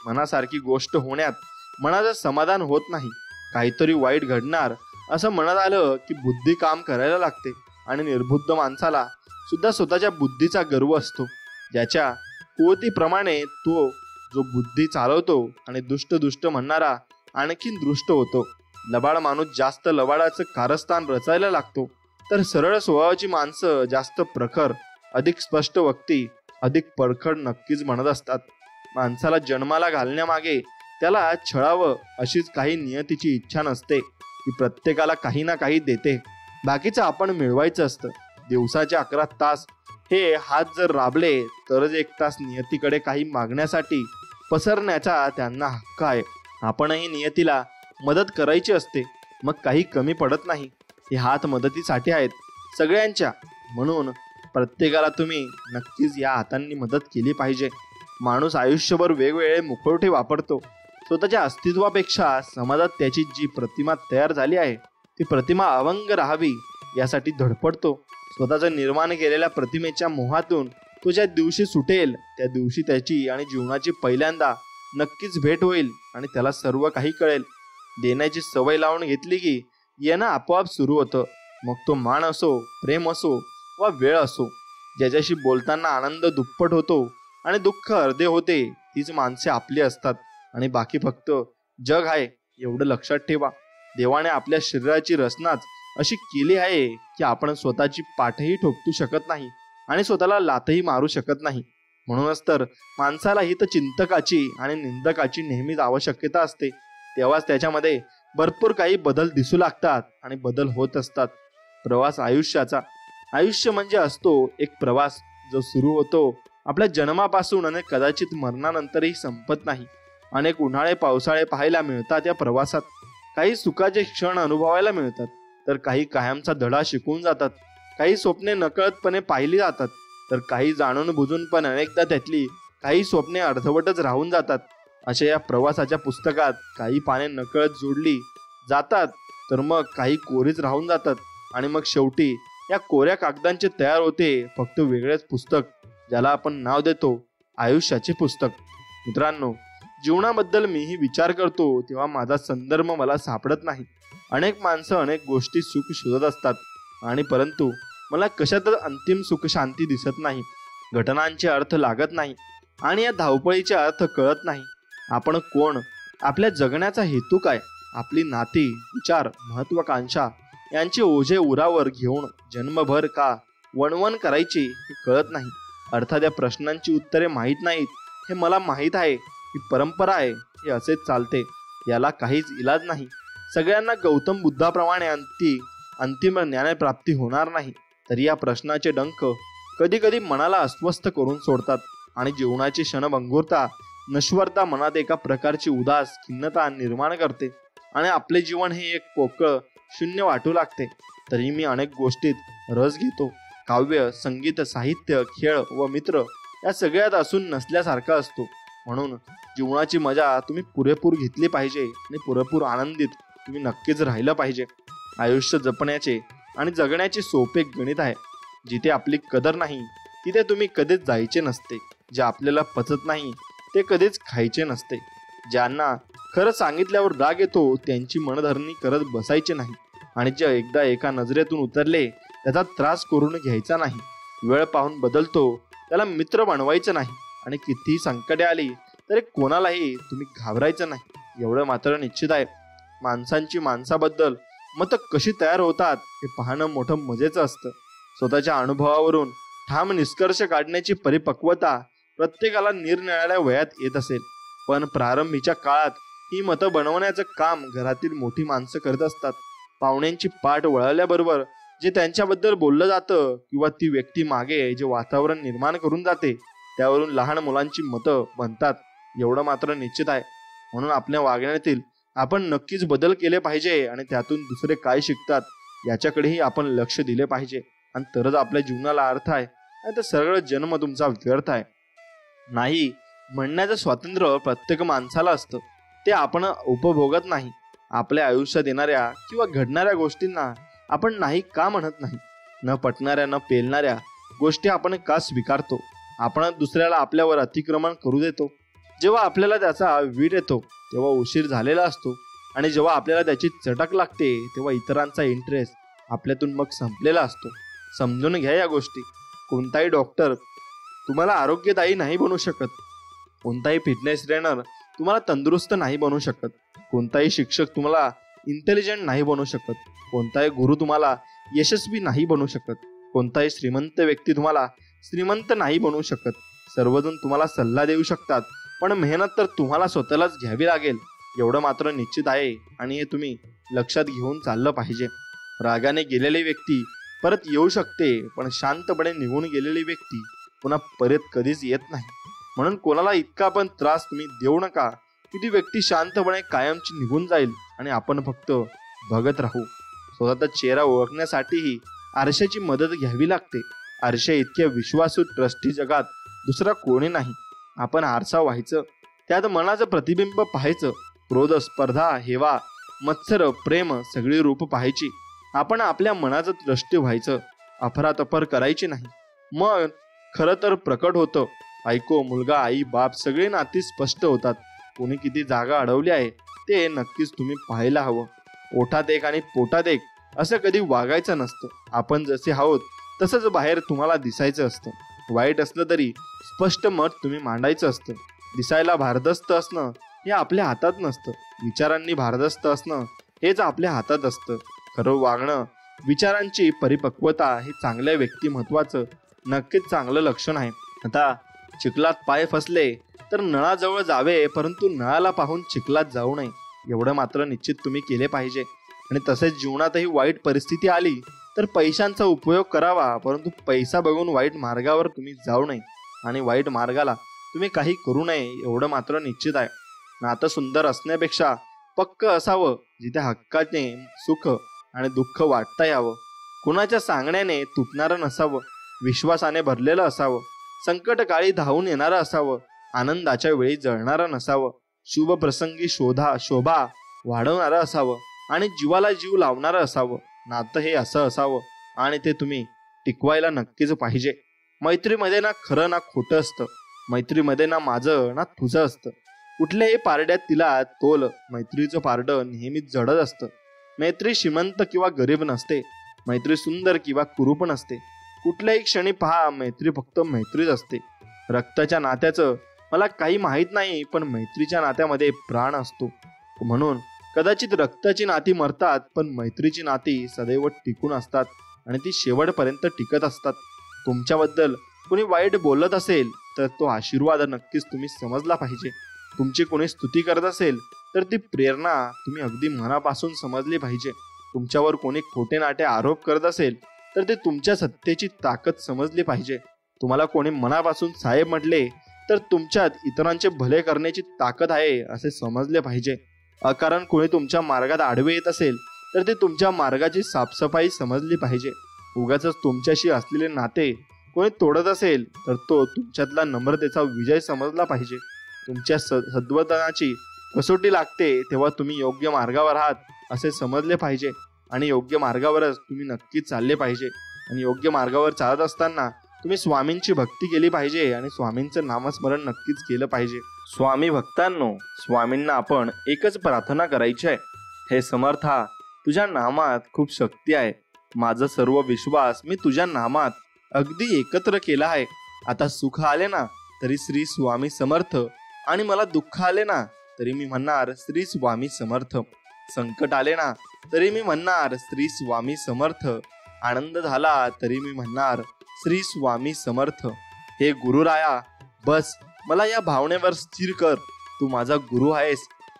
मनासारखी गोष्ट होण्यात मनाचं समाधान होत नाही. काहीतरी वाईट घडणार असं मनात आलं की बुद्धी काम करायला लागते. आणि निर्बुद्ध माणसाला सुद्धा स्वतःच्या बुद्धीचा गर्व असतो, ज्याच्या कुवतीप्रमाणे तो जो बुद्धी चालवतो आणि दुष्ट म्हणणारा आणखीन दृष्ट होतो. लबाड माणूस जास्त लबाडाचं कारस्थान रचायला लागतो, तर सरळ स्वभावाची माणसं जास्त प्रखर, अधिक स्पष्ट वक्ती, अधिक परखड नक्कीच म्हणत असतात. माणसाला जन्माला घालण्यामागे त्याला छळावं अशीच काही नियतीची इच्छा नसते. ती प्रत्येकाला काही ना काही देते, बाकीचं आपण मिळवायचं असतं. दिवसाचे 11 तास हे हात जर राबले तरच 1 तास नियतीकडे काही मागण्यासाठी पसरण्याचा त्यांना हक्क आहे. आपणही नियतीला मदत करायची असते, मग काही कमी पडत नाही. हे हात मदतीसाठी आहेत सगळ्यांच्या, म्हणून प्रत्येकाला तुम्ही नक्कीच या हातांनी मदत केली पाहिजे. माणूस आयुष्यभर वेगवेगळे मुखवटे वापरतो. स्वतःच्या अस्तित्वापेक्षा समाजात त्याची जी प्रतिमा तयार झाली आहे ती प्रतिमा अवंग राहावी यासाठी धडपडतो. स्वतःच्या निर्माण केलेल्या प्रतिमेच्या मोहातून तो ज्या दिवशी सुटेल त्या दिवशी त्याची आणि जीवनाची पहिल्यांदा नक्कीच भेट होईल आणि त्याला सर्व काही कळेल. देण्याची सवय लावून घेतली की येणं आपोआप सुरू होतं. मग तो मान असो, प्रेम असो वा वेळ असो. ज्याच्याशी बोलताना आनंद दुप्पट होतो आणि दुःख अर्धे होते, तीच माणसे आपली असतात आणि बाकी फक्त जग आहे, एवढं लक्षात ठेवा. देवाने आपल्या शरीराची रचनाच अशी केली आहे की आपण स्वतःची पाठही ठोकू शकत नाही आणि स्वतःला लातही मारू शकत नाही. म्हणूनच तर माणसाला हित चिंतकाची आणि निंदकाची नेहमीच आवश्यकता असते. तेव्हाच त्याच्यामध्ये भरपूर काही बदल दिसू लागतात आणि बदल होत असतात. प्रवास आयुष्याचा, आयुष्य म्हणजे असतो एक प्रवास जो सुरू होतो आपल्या जन्मापासून आणि कदाचित मरणानंतरही संपत नाही. अनेक उन्हाळे पावसाळे पाहायला मिळतात या प्रवासात. काही सुखाचे क्षण अनुभवायला मिळतात, तर काही कायमचा धडा शिकून जातात. काही स्वप्ने नकळतपणे पाहिली जातात, तर काही जाणून बुजून पण अनेकदा त्यातली काही स्वप्ने अर्धवटच राहून जातात. अशा या प्रवासाच्या पुस्तकात काही पाने नकळत जोडली जातात, तर मग काही कोरीच राहून जातात आणि मग शेवटी या कोऱ्या कागदांचे तयार होते फक्त वेगळेच पुस्तक, ज्याला आपण नाव देतो आयुष्याचे पुस्तक. मित्रांनो, जीवनाबद्दल मीही विचार करतो तेव्हा माझा संदर्भ मला सापडत नाही. अनेक माणसं अनेक गोष्टी सुख शोधत असतात आणि परंतु मला कशातच अंतिम सुख शांती दिसत नाही. घटनांचे अर्थ लागत नाही आणि या धावपळीचे अर्थ कळत नाही. आपण कोण, आपल्या जगण्याचा हेतू काय, आपली नाती, विचार, महत्वाकांक्षा यांचे ओझे उरावर घेऊन जन्मभर का वणवण करायची हे कळत नाही. अर्थात या प्रश्नांची उत्तरे माहीत नाहीत हे मला माहीत आहे. ही परंपरा आहे, हे असेच चालते, याला काहीच इलाज नाही. सगळ्यांना गौतम बुद्धाप्रमाणे अंतिम ज्ञानप्राप्ती होणार नाही. तरी या प्रश्नाचे डंख कधी कधी मनाला अस्वस्थ करून सोडतात आणि जीवनाची क्षणभंगुरता नश्वरता मनात एका प्रकारची उदास खिन्नता निर्माण करते आणि आपले जीवन हे एक पोकळ शून्य वाटू लागते. तरी मी अनेक गोष्टीत रस घेतो. काव्य, संगीत, साहित्य, खेळ व मित्र या सगळ्यात असून नसल्यासारखा असतो. म्हणून जीवनाची मजा तुम्ही पुरेपूर घेतली पाहिजे आणि पुरेपूर आनंदित तुम्ही नक्कीच राहिलं पाहिजे. आयुष्य जपण्याचे आणि जगण्याचे सोपे गणित आहे. जिथे आपली कदर नाही तिथे तुम्ही कधीच जायचे नसते. जे आपल्याला पचत नाही ते कधीच खायचे नसते. ज्यांना खरं सांगितल्यावर राग येतो त्यांची मनधरणी करत बसायचे नाही. आणि जे एकदा एका नजरेतून उतरले त्याचा त्रास करून घ्यायचा नाही. वेळ पाहून बदलतो त्याला मित्र बनवायचं नाही. आणि कितीही संकटे आली तरी कोणालाही तुम्ही घाबरायचं नाही. एवढं मात्र निश्चित आहे, माणसांची माणसाबद्दल मतं कशी तयार होतात हे पाहणं मोठं मजेचं असतं. स्वतःच्या अनुभवावरून ठाम निष्कर्ष काढण्याची परिपक्वता प्रत्येकाला निरनिराळ्या वयात येत असेल. पण प्रारंभीच्या काळात ही मतं बनवण्याचं काम घरातील मोठी माणसं करत असतात. पाहुण्यांची पाठ वळवल्याबरोबर जे त्यांच्याबद्दल बोललं जातं किंवा ती व्यक्ती मागे जे वातावरण निर्माण करून जाते त्यावरून लहान मुलांची मतं बनतात. एवढं मात्र निश्चित आहे. म्हणून आपल्या वागण्यातील आपण नक्कीच बदल केले पाहिजे आणि त्यातून दुसरे काय शिकतात याच्याकडेही आपण लक्ष दिले पाहिजे. आणि तरच आपल्या जीवनाला अर्थ आहे. आणि तर सगळं जन्म तुमचा व्यर्थ आहे. नाही म्हणण्याचं स्वातंत्र्य प्रत्येक माणसाला असतं. ते आपण उपभोगत नाही. आपल्या आयुष्यात येणाऱ्या किंवा घडणाऱ्या गोष्टींना आपण नाही का म्हणत नाही. न पटणाऱ्या न पेलणाऱ्या गोष्टी आपण का स्वीकारतो. आपण दुसऱ्याला आपल्यावर अतिक्रमण करू देतो. जेव्हा आपल्याला त्याचा वीट येतो तेव्हा उशीर झालेला असतो. आणि जेव्हा आपल्याला त्याची चटक लागते तेव्हा इतरांचा इंटरेस्ट आपल्यातून मग संपलेला असतो. समजून घ्या या गोष्टी. कोणताही डॉक्टर तुम्हाला आरोग्यदायी नाही बनवू शकत. कोणताही फिटनेस ट्रेनर तुम्हाला तंदुरुस्त नाही बनवू शकत. कोणताही शिक्षक तुम्हाला इंटेलिजंट नाही बनवू शकत. कोणताही गुरु तुम्हाला यशस्वी नाही बनवू शकत. कोणताही श्रीमंत व्यक्ती तुम्हाला श्रीमंत नाही बनवू शकत. सर्वजण तुम्हाला सल्ला देऊ शकतात पण मेहनत तर तुम्हाला स्वतःलाच घ्यावी लागेल. एवढं मात्र निश्चित आहे आणि हे तुम्ही लक्षात घेऊन चाललं पाहिजे. रागाने गेलेली व्यक्ती परत येऊ शकते पण शांतपणे निघून गेलेली व्यक्ती पुन्हा परत कधीच येत नाही. म्हणून कोणाला इतका पण त्रास तुम्ही देऊ नका की ती व्यक्ती शांतपणे कायमची निघून जाईल आणि आपण फक्त बघत राहू. स्वतःचा चेहरा ओळखण्यासाठीही आरशाची मदत घ्यावी लागते. आरशा इतक्या विश्वासू ट्रस्टी जगात दुसरा कोणी नाही. आपण आरसा व्हायचं, त्यात मनाचं प्रतिबिंब पाहायचं. क्रोध, स्पर्धा, हेवा, मत्सर, प्रेम सगळी रूप पाहायची. आपण आपल्या मनाचं द्रष्टी व्हायचं. अफरातफर करायची नाही. मग खरं तर प्रकट होतं. ऐको, मुलगा, आई, बाप सगळी नाती स्पष्ट होतात. कोणी किती जागा अडवली आहे ते नक्कीच तुम्ही पाहायला हवं. ओठात एक आणि पोटात एक असं कधी वागायचं नसतं. आपण जसे आहोत तसंच बाहेर तुम्हाला दिसायचं असतं. वाईट असलं तरी स्पष्ट मत तुम्ही मांडायचं असतं. दिसायला भारदस्त असणं हे आपल्या हातात नसतं. विचारांनी भारदस्त असणं हेच आपल्या हातात असतं. खरं वागणं, विचारांची परिपक्वता हे चांगल्या व्यक्तिमत्वाचं नक्कीच चांगलं लक्षण आहे. आता चिखलात पाय फसले तर नळाजवळ जावे परंतु नळाला पाहून चिखलात जाऊ नये. एवढं मात्र निश्चित तुम्ही केले पाहिजे. आणि तसेच जीवनातही वाईट परिस्थिती आली तर पैशांचा उपयोग करावा परंतु पैसा बघून वाईट मार्गावर तुम्ही जाऊ नये आणि वाईट मार्गाला तुम्ही काही करू नये. एवढं मात्र निश्चित आहे. नातं सुंदर असण्यापेक्षा पक्क असावं जिथे हक्काने सुख आणि दुःख वाटता यावं. कुणाच्या सांगण्याने तुटणारं नसावं. विश्वासाने भरलेलं असावं. संकट काळी धावून येणारं असावं. आनंदाच्या वेळी जळणारं नसावं. शुभ प्रसंगी शोभा वाढवणारं असावं आणि जीवाला जीव लावणारं असावं. नातं हे असं असावं आणि ते तुम्ही टिकवायला नक्कीच पाहिजे. मैत्रीमध्ये ना खरं ना खोटं असतं. मैत्रीमध्ये ना माझं ना तुझं असतं. कुठल्याही पारड्यात तिला तोल. मैत्रीचं पारडं नेहमीच जडच असतं. मैत्री श्रीमंत किंवा गरीब नसते. मैत्री सुंदर किंवा कुरूप नसते. कुठल्याही क्षणी पहा, मैत्री फक्त मैत्रीच असते. रक्ताच्या नात्याचं मला काही माहीत नाही पण मैत्रीच्या नात्यामध्ये प्राण असतो. म्हणून कदाचित रक्ताची नाती मरतात पण मैत्रीची नाती सदैव टिकून असतात आणि ती शेवटपर्यंत टिकत असतात. तुमच्याबद्दल कोणी वाईट बोलत असेल तर तो आशीर्वाद नक्कीच तुम्ही समजला पाहिजे. तुमची कोणी स्तुती करत असेल तर ती प्रेरणा तुम्ही अगदी मनापासून समजली पाहिजे. तुमच्यावर कोणी खोटे नाटे आरोप करत असेल तर ते तुमच्या सत्तेची ताकद समजली पाहिजे. तुम्हाला कोणी मनापासून साहेब म्हटले तर तुमच्यात इतरांचे भले करण्याची ताकद आहे असे समजले पाहिजे. अकारण कोणी तुमच्या मार्गात आडवे येत असेल तर ते तुमच्या मार्गाची साफसफाई समजली पाहिजे. उगाच तुमच्याशी असलेले नाते कोणी तोडत असेल तर तो तुमच्यातला नम्रतेचा विजय समजला पाहिजे. तुमच्या सद्वर्तनाची कसोटी लागते तेव्हा तुम्ही योग्य मार्गावर आहात असे समजले पाहिजे आणि योग्य मार्गावरच तुम्ही नक्कीच चालले पाहिजे. आणि योग्य मार्गावर चालत असताना तुम्ही स्वामींची भक्ती केली पाहिजे आणि स्वामींचं नामस्मरण नक्कीच केलं पाहिजे. स्वामी भक्तांनो, स्वामींना आपण एकच प्रार्थना करायची आहे. हे समर्था, तुझ्या नामात खूप शक्ती आहे. माझा सर्व विश्वास मी तुझ्या नामात अगदी एकत्र केला आहे. आता सुख आले ना तरी श्री स्वामी समर्थ, आणि मला दुःख आले ना तरी मी म्हणणार श्री स्वामी समर्थ. संकट आले ना तरी मी म्हणणार श्री स्वामी समर्थ. आनंद झाला तरी मी म्हणणार श्री स्वामी समर्थ. हे गुरुराया, बस मला या भावनेवर स्थिर कर. तू माझा गुरु आहेस,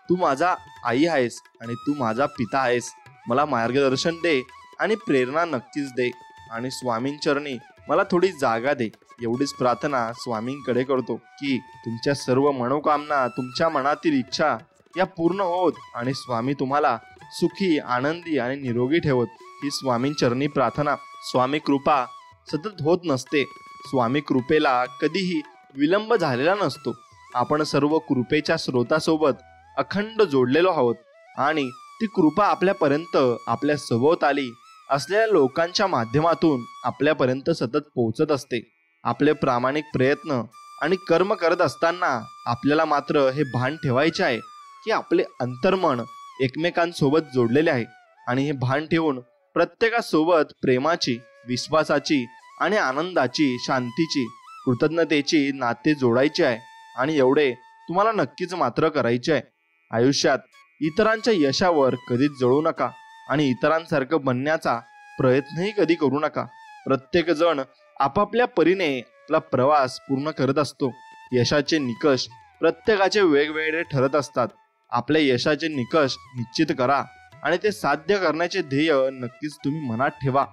तू माझा आई आहेस आणि तू माझा पिता आहेस. मला मार्गदर्शन दे आणि प्रेरणा नक्कीच दे आणि स्वामींचरणी मला थोडी जागा दे. एवढीच प्रार्थना स्वामींकडे करतो की तुमच्या सर्व मनोकामना, तुमच्या मनातील इच्छा या पूर्ण होत आणि स्वामी तुम्हाला सुखी, आनंदी आणि निरोगी ठेवत. ही स्वामींचरणी प्रार्थना. स्वामी कृपा सतत होत नसते. स्वामी कृपेला कधीही विलंब झालेला नसतो. आपण सर्व कृपेच्या स्रोतासोबत अखंड जोडलेलो आहोत आणि ती कृपा आपल्यापर्यंत, आपल्या सभोवताली असलेल्या लोकांच्या माध्यमातून आपल्यापर्यंत सतत पोहोचत असते. आपले प्रामाणिक प्रयत्न आणि कर्म करत असताना आपल्याला मात्र हे भान ठेवायचे आहे की आपले अंतर्मन एकमेकांसोबत जोडलेले आहे आणि हे भान ठेवून प्रत्येकासोबत प्रेमाची, विश्वासाची आणि आनंदाची, शांतीची, कृतज्ञतेची नाते जोडायचे आहे. आणि एवढे तुम्हाला नक्कीच मात्र करायचे आहे. आयुष्यात इतरांच्या यशावर कधीच जळू नका आणि इतरांसारखं बनण्याचा प्रयत्नही कधी करू नका. प्रत्येक जण आपापल्या परीने आपला प्रवास पूर्ण करत असतो. यशाचे निकष प्रत्येकाचे वेगवेगळे ठरत असतात. आपल्या यशाचे निकष निश्चित करा आणि ते साध्य करण्याचे ध्येय नक्कीच तुम्ही मनात ठेवा.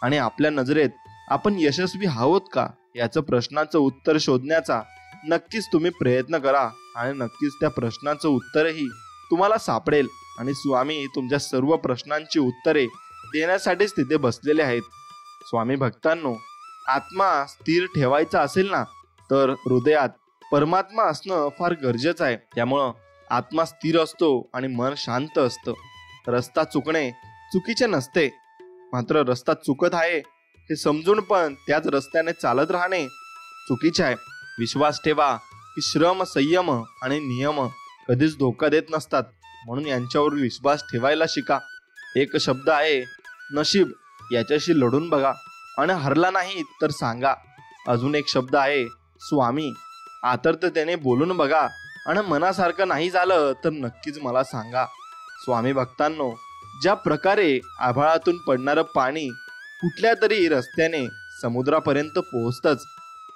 आणि आपल्या नजरेत आपण यशस्वी आहोत का याचं प्रश्नाचं उत्तर शोधण्याचा नक्कीच तुम्ही प्रयत्न करा आणि नक्कीच त्या प्रश्नाचं उत्तरही तुम्हाला सापडेल. आणि स्वामी तुमच्या सर्व प्रश्नांची उत्तरे देण्यासाठीच तिथे बसलेले आहेत. स्वामी भक्तांनो, आत्मा स्थिर ठेवायचा असेल ना तर हृदयात परमात्मा असणं फार गरजेचं आहे. त्यामुळं आत्मा स्थिर असतो आणि मन शांत असतं. रस्ता चुकणे चुकीचे नसते, मात्र रस्ता चुकत आहे हे समजून पण त्याच रस्त्याने चालत राहणे चुकीचे आहे. विश्वास ठेवा की श्रम, संयम आणि नियम कधीच धोका देत नसतात, म्हणून यांच्यावर विश्वास ठेवायला शिका. एक शब्द आहे नशीब, याच्याशी लढून बघा आणि हरला नाही तर सांगा. अजून एक शब्द आहे स्वामी, आतुरतेने बोलून बघा आणि मनासारखं नाही झालं तर नक्कीच मला सांगा. स्वामी भक्तांनो, ज्या प्रकारे आभाळातून पडणारं पाणी कुठल्या तरी रस्त्याने समुद्रापर्यंत पोहोचतंच,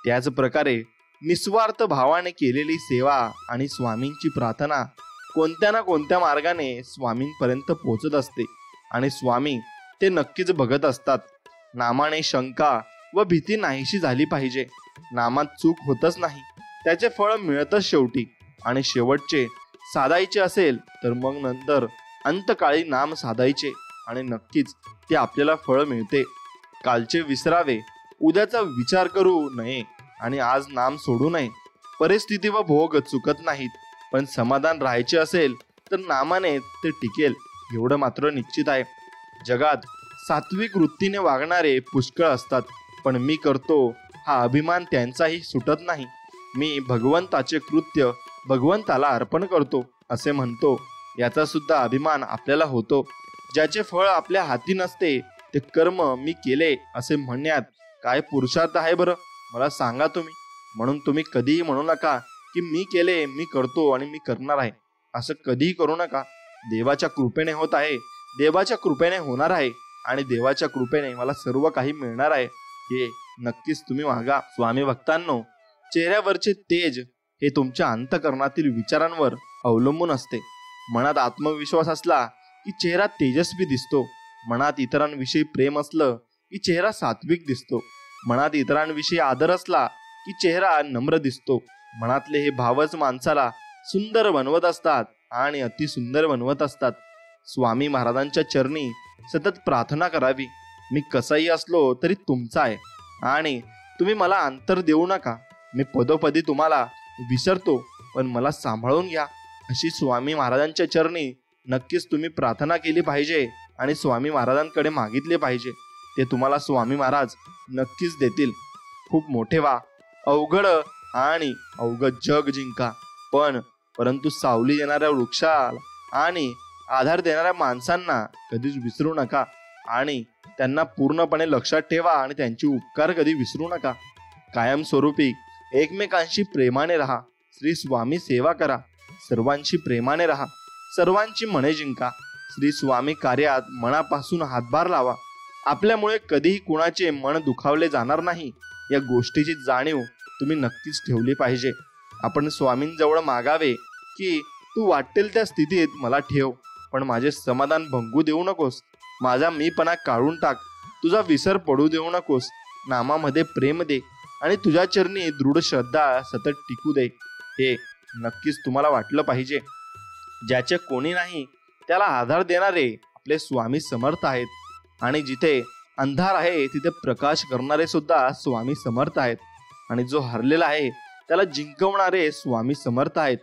त्याच प्रकारे निस्वार्थ भावाने केलेली सेवा आणि स्वामींची प्रार्थना कोणत्या ना कोणत्या मार्गाने स्वामींपर्यंत पोहोचत असते आणि स्वामी ते नक्कीच बघत असतात. नामाने शंका व भीती नाहीशी झाली पाहिजे. नामात चूक होतच नाही, त्याचे फळ मिळतच शेवटी. आणि शेवटचे साधायचे असेल तर मग नंतर अंतकाळी नाम साधायचे आणि नक्कीच ते आपल्याला फळ मिळते. कालचे विसरावे, उद्याचा विचार करू नये आणि आज नाम सोडू नये. परिस्थिती व भोग चुकत नाहीत, पण समाधान राहायचे असेल तर नामाने ते टिकेल एवढं मात्र निश्चित आहे. जगात सात्विक वृत्तीने वागणारे पुष्कळ असतात, पण मी करतो हा अभिमान त्यांचाही सुटत नाही. मी भगवंताचे कृत्य भगवंताला अर्पण करतो असे म्हणतो, याचा सुद्धा अभिमान आपल्याला होतो. ज्याचे फळ आपल्या हाती नसते ते कर्म मी केले असे म्हणण्यात काय पुरुषार्थ आहे बरं, मला सांगा तुम्ही. म्हणून तुम्ही कधीही म्हणू नका की मी केले, मी करतो आणि मी करणार आहे. असं कधीही करू नका. देवाच्या कृपेने होत आहे, देवाच्या कृपेने होणार आहे आणि देवाच्या कृपेने मला सर्व काही मिळणार आहे हे नक्कीच तुम्ही मागा. स्वामी भक्तांनो, चेहऱ्यावरचे तेज हे तुमच्या अंतःकरणातील विचारांवर अवलंबून असते. मनात आत्मविश्वास असला की चेहरा तेजस्वी दिसतो. मनात इतरांविषयी प्रेम असलं की चेहरा सात्विक दिसतो. मनात इतरांविषयी आदर असला की चेहरा नम्र दिसतो. मनातले हे भावच माणसाला सुंदर बनवत असतात आणि अतिसुंदर बनवत असतात. स्वामी महाराजांच्या चरणी सतत प्रार्थना करावी. मी कसाही असलो तरी तुमचा आहे आणि तुम्ही मला अंतर देऊ नका. मी पदोपदी तुम्हाला विसरतो, पण मला सांभाळून घ्या. अशी स्वामी महाराजांच्या चरणी नक्कीच तुम्ही प्रार्थना केली पाहिजे आणि स्वामी महाराजांकडे मागितले पाहिजे. ते तुम्हाला स्वामी महाराज नक्कीच देतील. खूप मोठे व्हा, अवघड आणि अवघड जग जिंका, परंतु सावली देणाऱ्या वृक्षाला आणि आधार देणाऱ्या माणसांना कधीच विसरू नका आणि त्यांना पूर्णपणे लक्षात ठेवा आणि त्यांचे उपकार कधी विसरू नका. कायमस्वरूपी एकमेकांशी प्रेमाने राहा. श्री स्वामी सेवा करा. सर्वांशी प्रेमाने राहा. सर्वांची मने जिंका. श्री स्वामी कार्यात मनापासून हातभार लावा. आपल्यामुळे कधीही कुणाचे मन दुखावले जाणार नाही या गोष्टीची जाणीव तुम्ही नक्कीच ठेवली पाहिजे. आपण स्वामींजवळ मागावे की तू वाटेल त्या स्थितीत मला ठेव, पण माझे समाधान भंगू देऊ नकोस. माझा मीपणा काढून टाक. तुझा विसर पडू देऊ नकोस. नामामध्ये प्रेम दे आणि तुझ्या चरणी दृढ श्रद्धा सतत टिकू दे. हे नक्कीच तुम्हाला वाटलं पाहिजे. ज्याचे कोणी नाही त्याला आधार देणारे आपले स्वामी समर्थ आहेत आणि जिथे अंधार आहे तिथे प्रकाश करणारे सुद्धा स्वामी समर्थ आहेत. आणि जो हरलेला आहे त्याला जिंकवणारे स्वामी समर्थ आहेत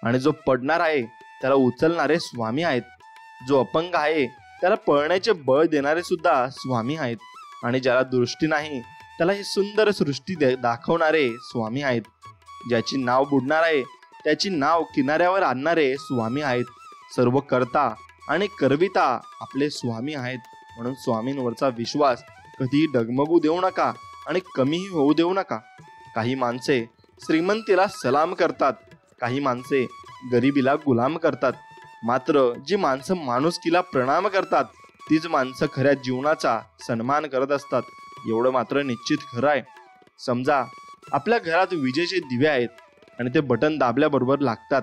आणि जो पडणार आहे त्याला उचलणारे स्वामी आहेत. जो अपंग आहे त्याला पळण्याचे बळ देणारे सुद्धा स्वामी आहेत आणि ज्याला दृष्टी नाही त्याला ही सुंदर सृष्टी दाखवणारे स्वामी आहेत. ज्याची नाव बुडणार आहे त्याची नाव किनाऱ्यावर आणणारे स्वामी आहेत. सर्व करता आणि करविता आपले स्वामी आहेत. म्हणून स्वामींवरचा विश्वास कधीही डगमगू देऊ नका आणि कमीही होऊ देऊ नका. काही माणसे श्रीमंतीला सलाम करतात, काही माणसे गरिबीला गुलाम करतात, मात्र जी माणसं माणुसकीला प्रणाम करतात तीच माणसं खऱ्या जीवनाचा सन्मान करत असतात. एवढं मात्र निश्चित खरं आहे. समजा आपल्या घरात विजेचे दिवे आहेत आणि ते बटन दाबल्याबरोबर लागतात,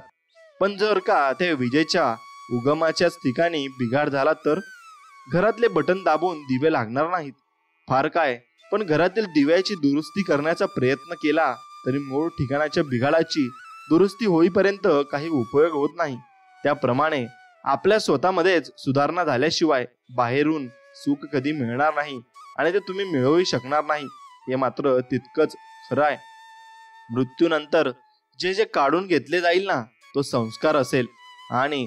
पण जर का त्या विजेच्या उगमाच्याच ठिकाणी बिघाड झाला तर घरातले बटन दाबून दिवे लागणार नाहीत. फार काय, पण घरातील दिव्याची दुरुस्ती करण्याचा प्रयत्न केला तरी मूळ ठिकाणाच्या बिघाडाची दुरुस्ती होईपर्यंत काही उपयोग होत नाही. त्याप्रमाणे आपल्या स्वतःमध्येच सुधारणा झाल्याशिवाय बाहेरून सुख कधी मिळणार नाही आणि ते तुम्ही मिळवू शकणार नाही. हे मात्र तितकंच खरं आहे. मृत्यूनंतर जे जे काढून घेतले जाईल ना तो संस्कार असेल, आणि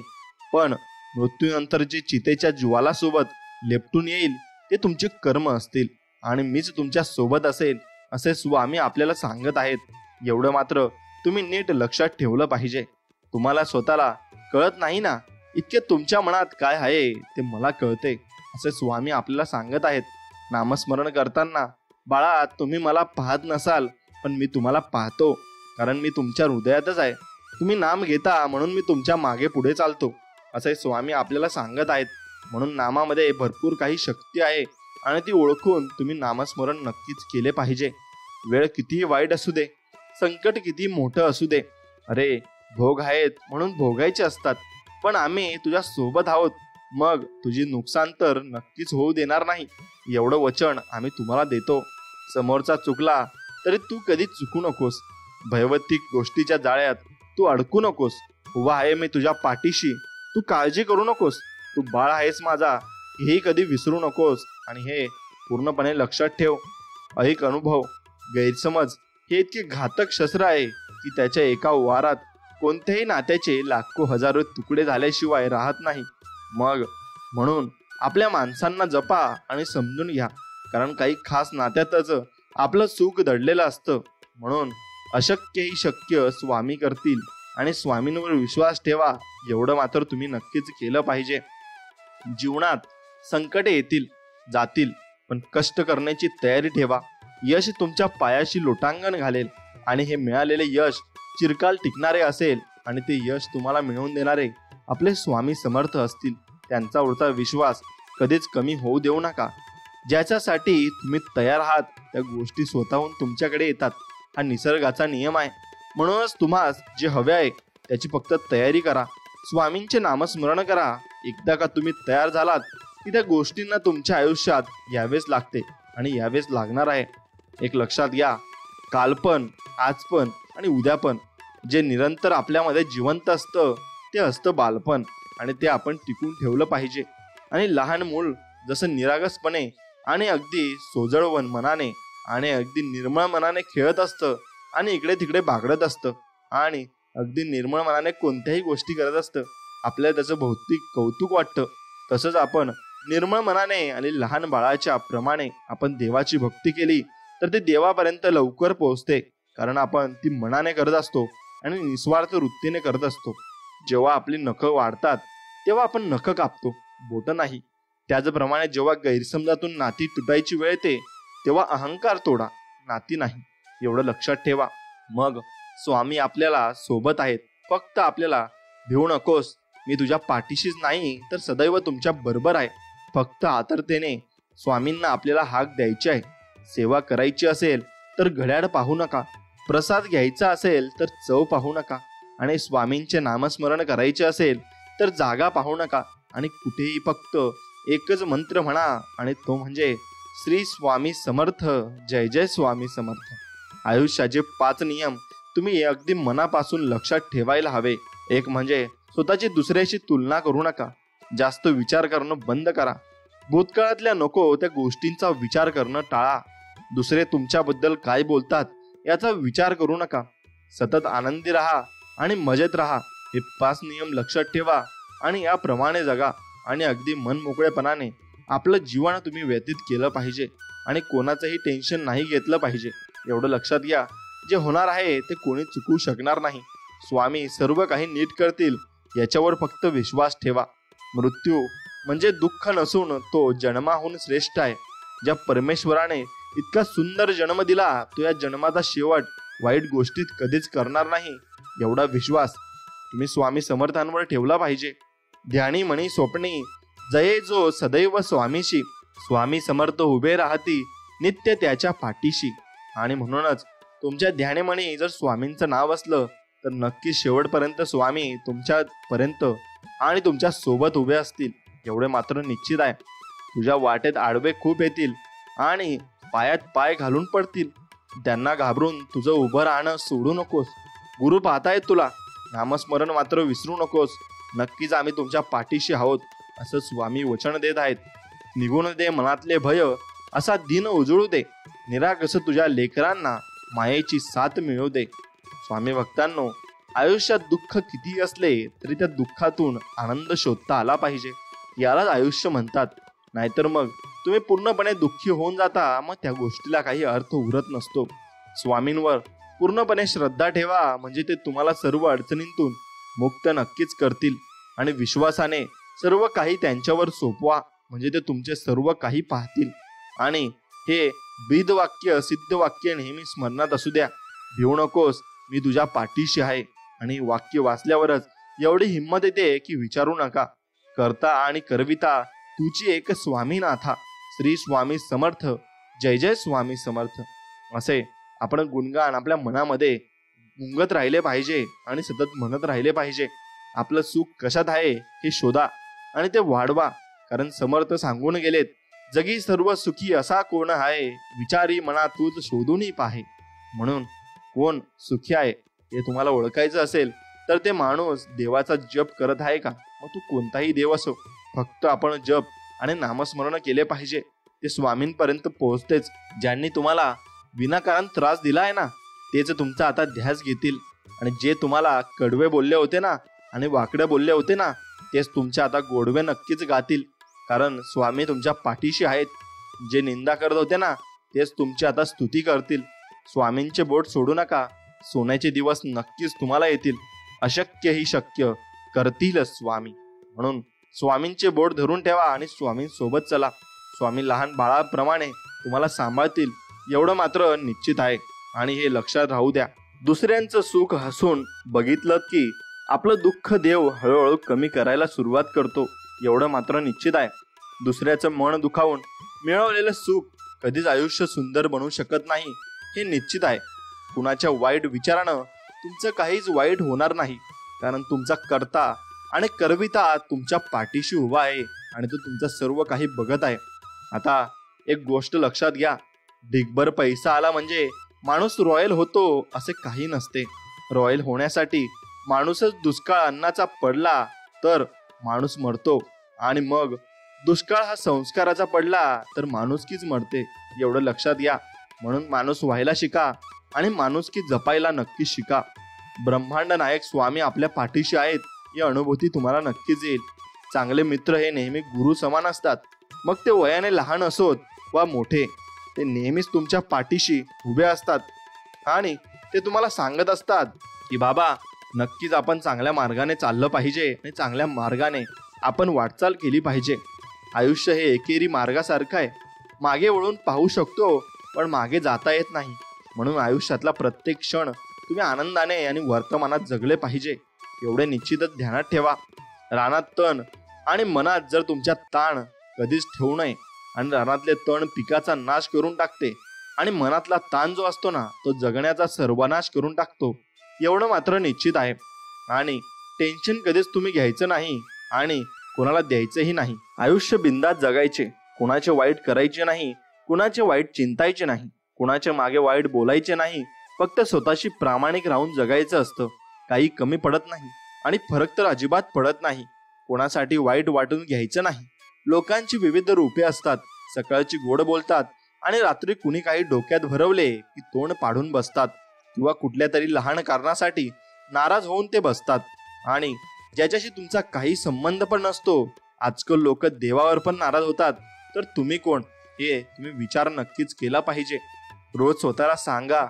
पण मृत्यूनंतर जे चितेच्या ज्वालासोबत लेपटून येईल ते तुमचे कर्म असतील आणि मीच तुमच्या सोबत असेल असे स्वामी आपल्याला सांगत आहेत. एवढं मात्र तुम्ही नीट लक्षात ठेवलं पाहिजे. तुम्हाला स्वतःला कळत नाही ना, इतके तुमच्या मनात काय आहे ते मला कळते असे स्वामी आपल्याला सांगत आहेत. नामस्मरण करताना बाळा तुम्ही मला पाहत नसाल, पण मी तुम्हाला पाहतो, कारण मी तुमच्या हृदयातच आहे. तुम्ही नाम घेता म्हणून मी तुमच्या मागे पुढे चालतो असे स्वामी आपल्याला सांगत आहेत. म्हणून नामामध्ये भरपूर काही शक्ती आहे आणि ती ओळखून तुम्ही नामस्मरण नक्कीच केले पाहिजे. वेळ कितीही वाईट असू दे, संकट किती मोठं असू दे, अरे भोग आहेत म्हणून भोगायचे असतात, पण आम्ही तुझ्या सोबत आहोत, मग तुझी नुकसान तर नक्कीच होऊ देणार नाही एवढं वचन आम्ही तुम्हाला देतो. समोरचा चुकला तरी तू कधीच चुकू नकोस. भयवतिक गोष्टीच्या जाळ्यात तू अडकू नकोस. उभा आहे मी तुझ्या पाठीशी, तू काळजी करू नकोस. तू बाळ आहेस माझा हेही कधी विसरू नकोस. आणि हे पूर्णपणे लक्षात ठेव. ऐक अनुभव, गैरसमज हे इतके घातक शस्त्र आहे की त्याच्या एका वारात कोणत्याही नात्याचे लाखो हजारो तुकडे झाल्याशिवाय राहत नाही. मग म्हणून आपल्या माणसांना जपा आणि समजून घ्या, कारण काही खास नात्यातच आपलं सुख दडलेलं असतं. म्हणून अशक्यही शक्य स्वामी करतील आणि स्वामींवर विश्वास ठेवा. एवढं मात्र तुम्ही नक्कीच केलं पाहिजे. जीवनात संकटे येतील जातील, पण कष्ट करण्याची तयारी ठेवा. यश तुमच्या पायाशी लोटांगण घालेल आणि हे मिळालेले यश चिरकाल टिकणारे असेल आणि ते यश तुम्हाला मिळवून देणारे आपले स्वामी समर्थ असतील. त्यांच्यावरचा विश्वास कधीच कमी होऊ देऊ नका. ज्याच्यासाठी तुम्ही तयार आहात त्या गोष्टी स्वतःहून तुमच्याकडे येतात. हा निसर्गाचा नियम आहे. म्हणूनच तुम्हाला जे हवे आहे त्याची फक्त तयारी करा. स्वामींचे नामस्मरण करा. एकदा का तुम्ही तयार झालात की त्या गोष्टींना तुमच्या आयुष्यात यावेच लागते आणि यावेच लागणार आहे. एक लक्षात घ्या, काल पण आज पण आणि उद्या पण. जे निरंतर आपल्यामध्ये जिवंत असतं ते असतं बालपण, आणि ते आपण टिकून ठेवलं पाहिजे. आणि लहान मूल जसं निरागसपणे आणि अगदी सोजळवन मनाने आणि अगदी निर्मळ मनाने खेळत असतं आणि इकडे तिकडे बागडत असतं आणि अगदी निर्मळ मनाने कोणत्याही गोष्टी करत असतं, आपल्याला त्याचं भौतिक कौतुक वाटतं. तसंच आपण निर्मळ मनाने आणि लहान बाळाच्या प्रमाणे आपण देवाची भक्ती केली तर ते देवापर्यंत लवकर पोहोचते, कारण आपण ती मनाने करत असतो आणि निस्वार्थ वृत्तीने करत असतो. जेव्हा आपली नखं वाढतात तेव्हा आपण नखं कापतो, बोट नाही. त्याचप्रमाणे जेव्हा गैरसमजातून नाती तुटायची वेळ येते तेव्हा अहंकार तोडा, नाती नाही. एवढं लक्षात ठेवा. मग स्वामी आपल्याला सोबत आहेत. फक्त आपल्याला भिवू नकोस, मी तुझ्या पाठीशीच नाही तर सदैव तुमच्या बरोबर आहे. फक्त आतुरतेने स्वामींना आपल्याला हाक द्यायची आहे. सेवा करायची असेल तर घड्याळ पाहू नका, प्रसाद घ्यायचा असेल तर चव पाहू नका, आणि स्वामींचे नामस्मरण करायचे असेल तर जागा पाहू नका, आणि कुठेही फक्त एकच मंत्र म्हणा, आणि तो म्हणजे श्री स्वामी समर्थ, जय जय स्वामी समर्थ. आयुष्याचे 5 नियम तुम्ही अगदी मनापासून लक्षात ठेवायला हवे. एक म्हणजे स्वतःची दुसऱ्याशी तुलना करू नका. जास्त विचार करणं बंद करा. भूतकाळातल्या नको त्या गोष्टींचा विचार करणं टाळा. दुसरे तुमच्याबद्दल काय बोलतात याचा विचार करू नका. सतत आनंदी राहा आणि मजेत राहा. हे 5 नियम लक्षात ठेवा आणि याप्रमाणे जगा, आणि अगदी मन मोकळेपणाने आपलं जीवन तुम्ही व्यतीत केलं पाहिजे आणि कोणाचंही टेन्शन नाही घेतलं पाहिजे. एवढं लक्षात घ्या, जे होणार आहे ते कोणी चुकवू शकणार नाही. स्वामी सर्व काही नीट करतील याच्यावर फक्त विश्वास ठेवा. मृत्यू म्हणजे दुःख नसून तो जन्माहून श्रेष्ठ आहे. ज्या परमेश्वराने इतका सुंदर जन्म दिला तो या जन्माचा शेवट वाईट गोष्टीत कधीच करणार नाही. एवढा विश्वास तुम्ही स्वामी समर्थांवर ठेवला पाहिजे. ध्यानी मणी स्वप्नी जये जो सदैव स्वामीशी, स्वामी समर्थ उभे राहती नित्य त्याच्या पाठीशी. आणि म्हणूनच तुमच्या ध्यानीमणी जर स्वामींचं नाव असलं तर नक्की शेवटपर्यंत स्वामी तुमच्यापर्यंत आणि तुमच्या सोबत उभे असतील, एवढे मात्र निश्चित आहे. तुझ्या वाटेत आडवे खूप येतील आणि पायात पाय घालून पडतील. त्यांना घाबरून तुझं उभं राहणं सोडू नकोस. गुरु पाहतायत तुला, नामस्मरण मात्र विसरू नकोस. नक्कीच आम्ही तुमच्या पाठीशी आहोत असं स्वामी वचन देत आहेत. निघून दे मनातले भय, असा दिन उजळू दे. निरागस तुझ्या लेकरांना मायेची साथ मिळू दे. स्वामी भक्तांनो, आयुष्यात दुःख किती असले तरी त्या दुःखातून आनंद शोधता आला पाहिजे. यालाच आयुष्य म्हणतात. नाहीतर मग तुम्ही पूर्णपणे दुःखी होऊन जाता, मग त्या गोष्टीला काही अर्थ उरत नसतो. स्वामींवर पूर्णपणे श्रद्धा ठेवा, म्हणजे ते तुम्हाला सर्व अडचणींतून मुक्त नक्कीच करतील. आणि विश्वासाने सर्व काही त्यांच्यावर सोपवा, म्हणजे ते तुमचे सर्व काही पाहतील. आणि हे ब्रीद वाक्य, सिद्ध वाक्य नेहमी स्मरणात असू द्या. भिवू नकोस, मी तुझ्या पाठीशी आहे. आणि वाक्य वाचल्यावरच एवढी हिंमत येते की विचारू नका. करता आणि करविता तुझी एक स्वामीनाथा, श्री स्वामी समर्थ, जय जय स्वामी समर्थ. असे आपण गुणगान आपल्या मनामध्ये गुंगत राहिले पाहिजे आणि सतत म्हणत राहिले पाहिजे. आपलं सुख कशात आहे हे शोधा आणि ते वाढवा, कारण समर्थ सांगून गेलेत, जगी सर्व सुखी असा कोण आहे, विचारी मना तूच शोधूनही पाहे. म्हणून कोण सुखी आहे हे तुम्हाला ओळखायचं असेल तर ते माणूस देवाचा जप करत आहे का, मग तू कोणताही देव असो, फक्त आपण जप आणि नामस्मरण केले पाहिजे. ते स्वामींपर्यंत पोहोचतेच. ज्यांनी तुम्हाला विनाकारण त्रास दिला आहे ना, तेच तुमचा आता ध्यास घेतील. आणि जे तुम्हाला कडवे बोलले होते ना आणि वाकडे बोलले होते ना, तेच तुमच्या आता गोडवे नक्कीच गातील, कारण स्वामी तुमच्या पाठीशी आहेत. जे निंदा करत होते ना, तेच तुमची आता स्तुती करतील. स्वामींचे बोट सोडू नका, सोन्याचे दिवस नक्कीच तुम्हाला येतील. अशक्य ही शक्य करतील स्वामी. म्हणून स्वामींचे बोट धरून ठेवा आणि स्वामींसोबत चला. स्वामी लहान बाळाप्रमाणे तुम्हाला सांभाळतील, एवढं मात्र निश्चित आहे. आणि हे लक्षात राहू द्या, दुसऱ्यांचं सुख हसून बघितलं की आपलं दुःख देव हळूहळू कमी करायला सुरुवात करतो, एवढं मात्र निश्चित आहे. दुसऱ्याचं मन दुखावून मिळवलेलं सुख कधीच आयुष्य सुंदर बनवू शकत नाही, हे निश्चित आहे. कुणाच्या वाईट विचारानं तुमचं काहीच वाईट होणार नाही, कारण तुमचा कर्ता आणि करविता तुमच्या पाठीशी उभा आहे आणि तो तुमचं सर्व काही बघत आहे. आता एक गोष्ट लक्षात घ्या, ढिगभर पैसा आला म्हणजे माणूस रॉयल होतो असे काही नसते. रॉयल होण्यासाठी माणूसच दुष्काळ अन्नाचा पडला तर माणूस मरतो, आणि मग दुष्काळ हा संस्काराचा पडला तर माणुसकीच मरते. एवढं लक्षात घ्या. म्हणून माणूस व्हायला शिका आणि माणुसकी जपायला नक्की शिका. ब्रह्मांड नायक स्वामी आपल्या पाठीशी आहेत ही अनुभूती तुम्हाला नक्कीच येईल. चांगले मित्र हे नेहमी गुरु समान असतात. मग ते वयाने लहान असोत वा मोठे, ते नेहमीच तुमच्या पाठीशी उभे असतात आणि ते तुम्हाला सांगत असतात की बाबा, नक्कीच आपण चांगल्या मार्गाने चाललं पाहिजे आणि चांगल्या मार्गाने आपण वाटचाल केली पाहिजे. आयुष्य हे एकेरी मार्गासारखं आहे. मागे वळून पाहू शकतो पण मागे जाता येत नाही. म्हणून आयुष्यातला प्रत्येक क्षण तुम्ही आनंदाने आणि वर्तमानात जगले पाहिजे. एवढे निश्चितच ध्यानात ठेवा. रानात तण आणि मनात जर तुमच्या ताण कधीच ठेवू नये. आणि रानातले तण पिकाचा नाश करून टाकते आणि मनातला ताण जो असतो ना, तो जगण्याचा सर्वनाश करून टाकतो. एवढं मात्र निश्चित आहे. आणि टेन्शन कधीच तुम्ही घ्यायचं नाही आणि कोणाला द्यायचंही नाही. आयुष्य बिंदास जगायचे. कोणाचे वाईट करायचे नाही, कुणाचे वाईट चिंतायचे नाही, कुणाच्या मागे वाईट बोलायचे नाही. फक्त स्वतःशी प्रामाणिक राहून जगायचं असतं. काही कमी पडत नाही आणि फरक तर अजिबात पडत नाही. कोणासाठी वाईट वाटून घ्यायचं नाही. लोकांची विविध रूपे असतात. सकाळची गोड बोलतात आणि रात्री कुणी काही डोक्यात भरवले की तोंड पाडून बसतात किंवा कुठल्या तरी लहान कारणासाठी नाराज होऊन ते बसतात. आणि ज्याच्याशी तुमचा काही संबंध पण नसतो. आजकाल लोक देवावर पण नाराज होतात. तर तुम्ही कोण हे तुम्ही विचार नक्कीच केला पाहिजे. रोज स्वतःला सांगा,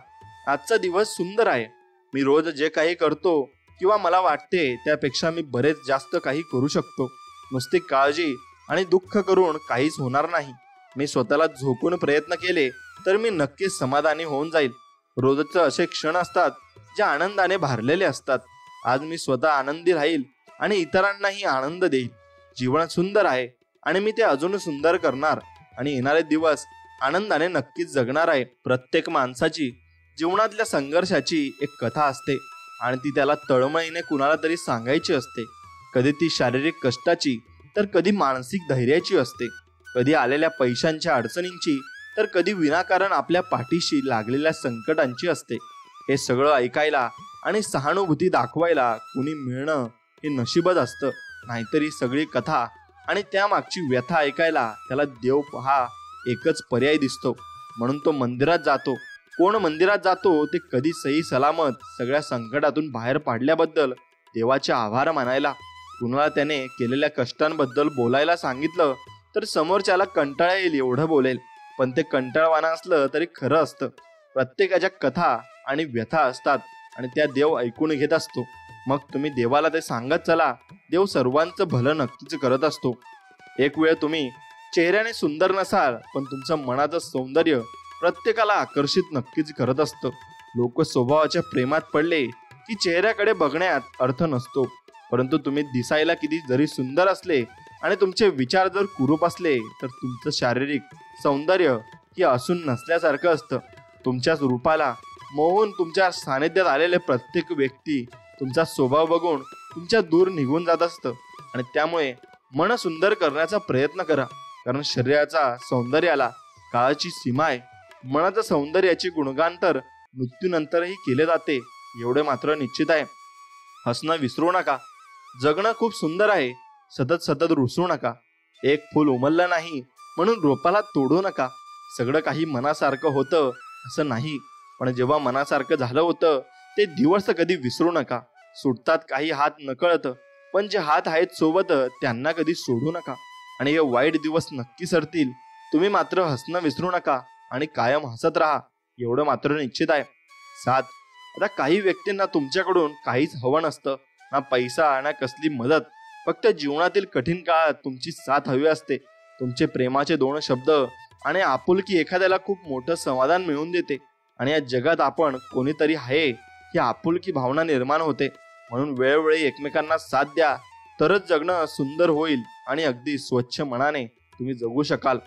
आजचा दिवस सुंदर आहे. मी रोज जे काही करतो किंवा मला वाटते त्यापेक्षा मी बरेच जास्त काही करू शकतो. नुसती काळजी आणि दुःख करून काहीच होणार नाही. मी स्वतःला झोकून प्रयत्न केले तर मी नक्कीच समाधानी होऊन जाईल. रोजचे असे क्षण असतात जे आनंदाने भरलेले असतात. आज मी स्वतः आनंदी राहील आणि इतरांनाही आनंद देईल. जीवन सुंदर आहे आणि मी ते अजून सुंदर करणार आणि येणारे दिवस आनंदाने नक्कीच जगणार आहे. प्रत्येक माणसाची जीवनातल्या संघर्षाची एक कथा असते आणि ती त्याला तळमळीने कुणाला तरी सांगायची असते. कधी ती शारीरिक कष्टाची तर कधी मानसिक धैर्याची असते. कधी आलेल्या पैशांच्या अडचणींची तर कधी विनाकारण आपल्या पाठीशी लागलेल्या संकटांची असते. हे सगळं ऐकायला आणि सहानुभूती दाखवायला कुणी मिळणं हे नशीबच असतं. नाहीतर ही सगळी कथा आणि त्यामागची व्यथा ऐकायला त्याला देव हा एकच पर्याय दिसतो. म्हणून तो मंदिरात जातो. कोण मंदिरात जातो ते कधी सही सलामत सगळ्या संकटातून बाहेर पाडल्याबद्दल देवाचे आभार मानायला. कुणाला त्याने केलेल्या कष्टांबद्दल बोलायला सांगितलं तर समोरच्याला कंटाळा येईल एवढं बोलेल, पण ते कंटाळवाणं असलं तरी खरं असतं. प्रत्येकाच्या कथा आणि व्यथा असतात आणि त्या देव ऐकून घेत असतो. मग तुम्ही देवाला ते सांगत चला. देव सर्वांचं भलं नक्कीच करत असतो. एक वेळ तुम्ही चेहऱ्याने सुंदर नसाल पण तुमचं मनाचं सौंदर्य प्रत्येकाला आकर्षित नक्कीच करत असतं. लोक स्वभावाच्या प्रेमात पडले की चेहऱ्याकडे बघण्यात अर्थ नसतो. परंतु तुम्ही दिसायला किती जरी सुंदर असले आणि तुमचे विचार जर कुरूप असले तर तुमचं शारीरिक सौंदर्य ही असून नसल्यासारखं असतं. तुमच्याच रूपाला मोहून तुमच्या सानिध्यात आलेले प्रत्येक व्यक्ती तुमचा स्वभाव बघून तुमच्या दूर निघून जात असतं. आणि त्यामुळे मन सुंदर करण्याचा प्रयत्न करा. कारण शरीराचा सौंदर्याला काळाची सीमा आहे. मनाच्या सौंदर्याची गुणगान तर मृत्यूनंतरही केले जाते. एवढे मात्र निश्चित आहे. हसणं विसरू नका. जगणं खूप सुंदर आहे. सतत सतत रुसू नका. एक फूल उमललं नाही म्हणून रोपाला तोडू नका. सगळं काही मनासारखं होतं असं नाही, पण जेव्हा मनासारखं झालं होतं ते दिवस कधी विसरू नका. सुटतात काही हात नकळत, पण जे हात आहेत सोबत त्यांना कधी सोडू नका. आणि हे वाईट दिवस नक्की सरतील. तुम्ही मात्र हसणं विसरू नका आणि कायम हसत राहा. एवढं मात्र निश्चित आहे. 7. आता काही व्यक्तींना तुमच्याकडून काहीच हवं नसतं, ना पैसा ना कसली मदत. फक्त जीवनातील कठीण काळात तुमची साथ हवी असते. तुमचे प्रेमाचे 2 शब्द आणि आपुलकी एखाद्याला खूप मोठं समाधान मिळवून देते. आणि या जगात आपण कोणीतरी आहे ही आपुलकी भावना निर्माण होते. म्हणून वेळोवेळी एकमेकांना साथ द्या, तरच जगणं सुंदर होईल आणि अगदी स्वच्छ मनाने तुम्ही जगू शकाल.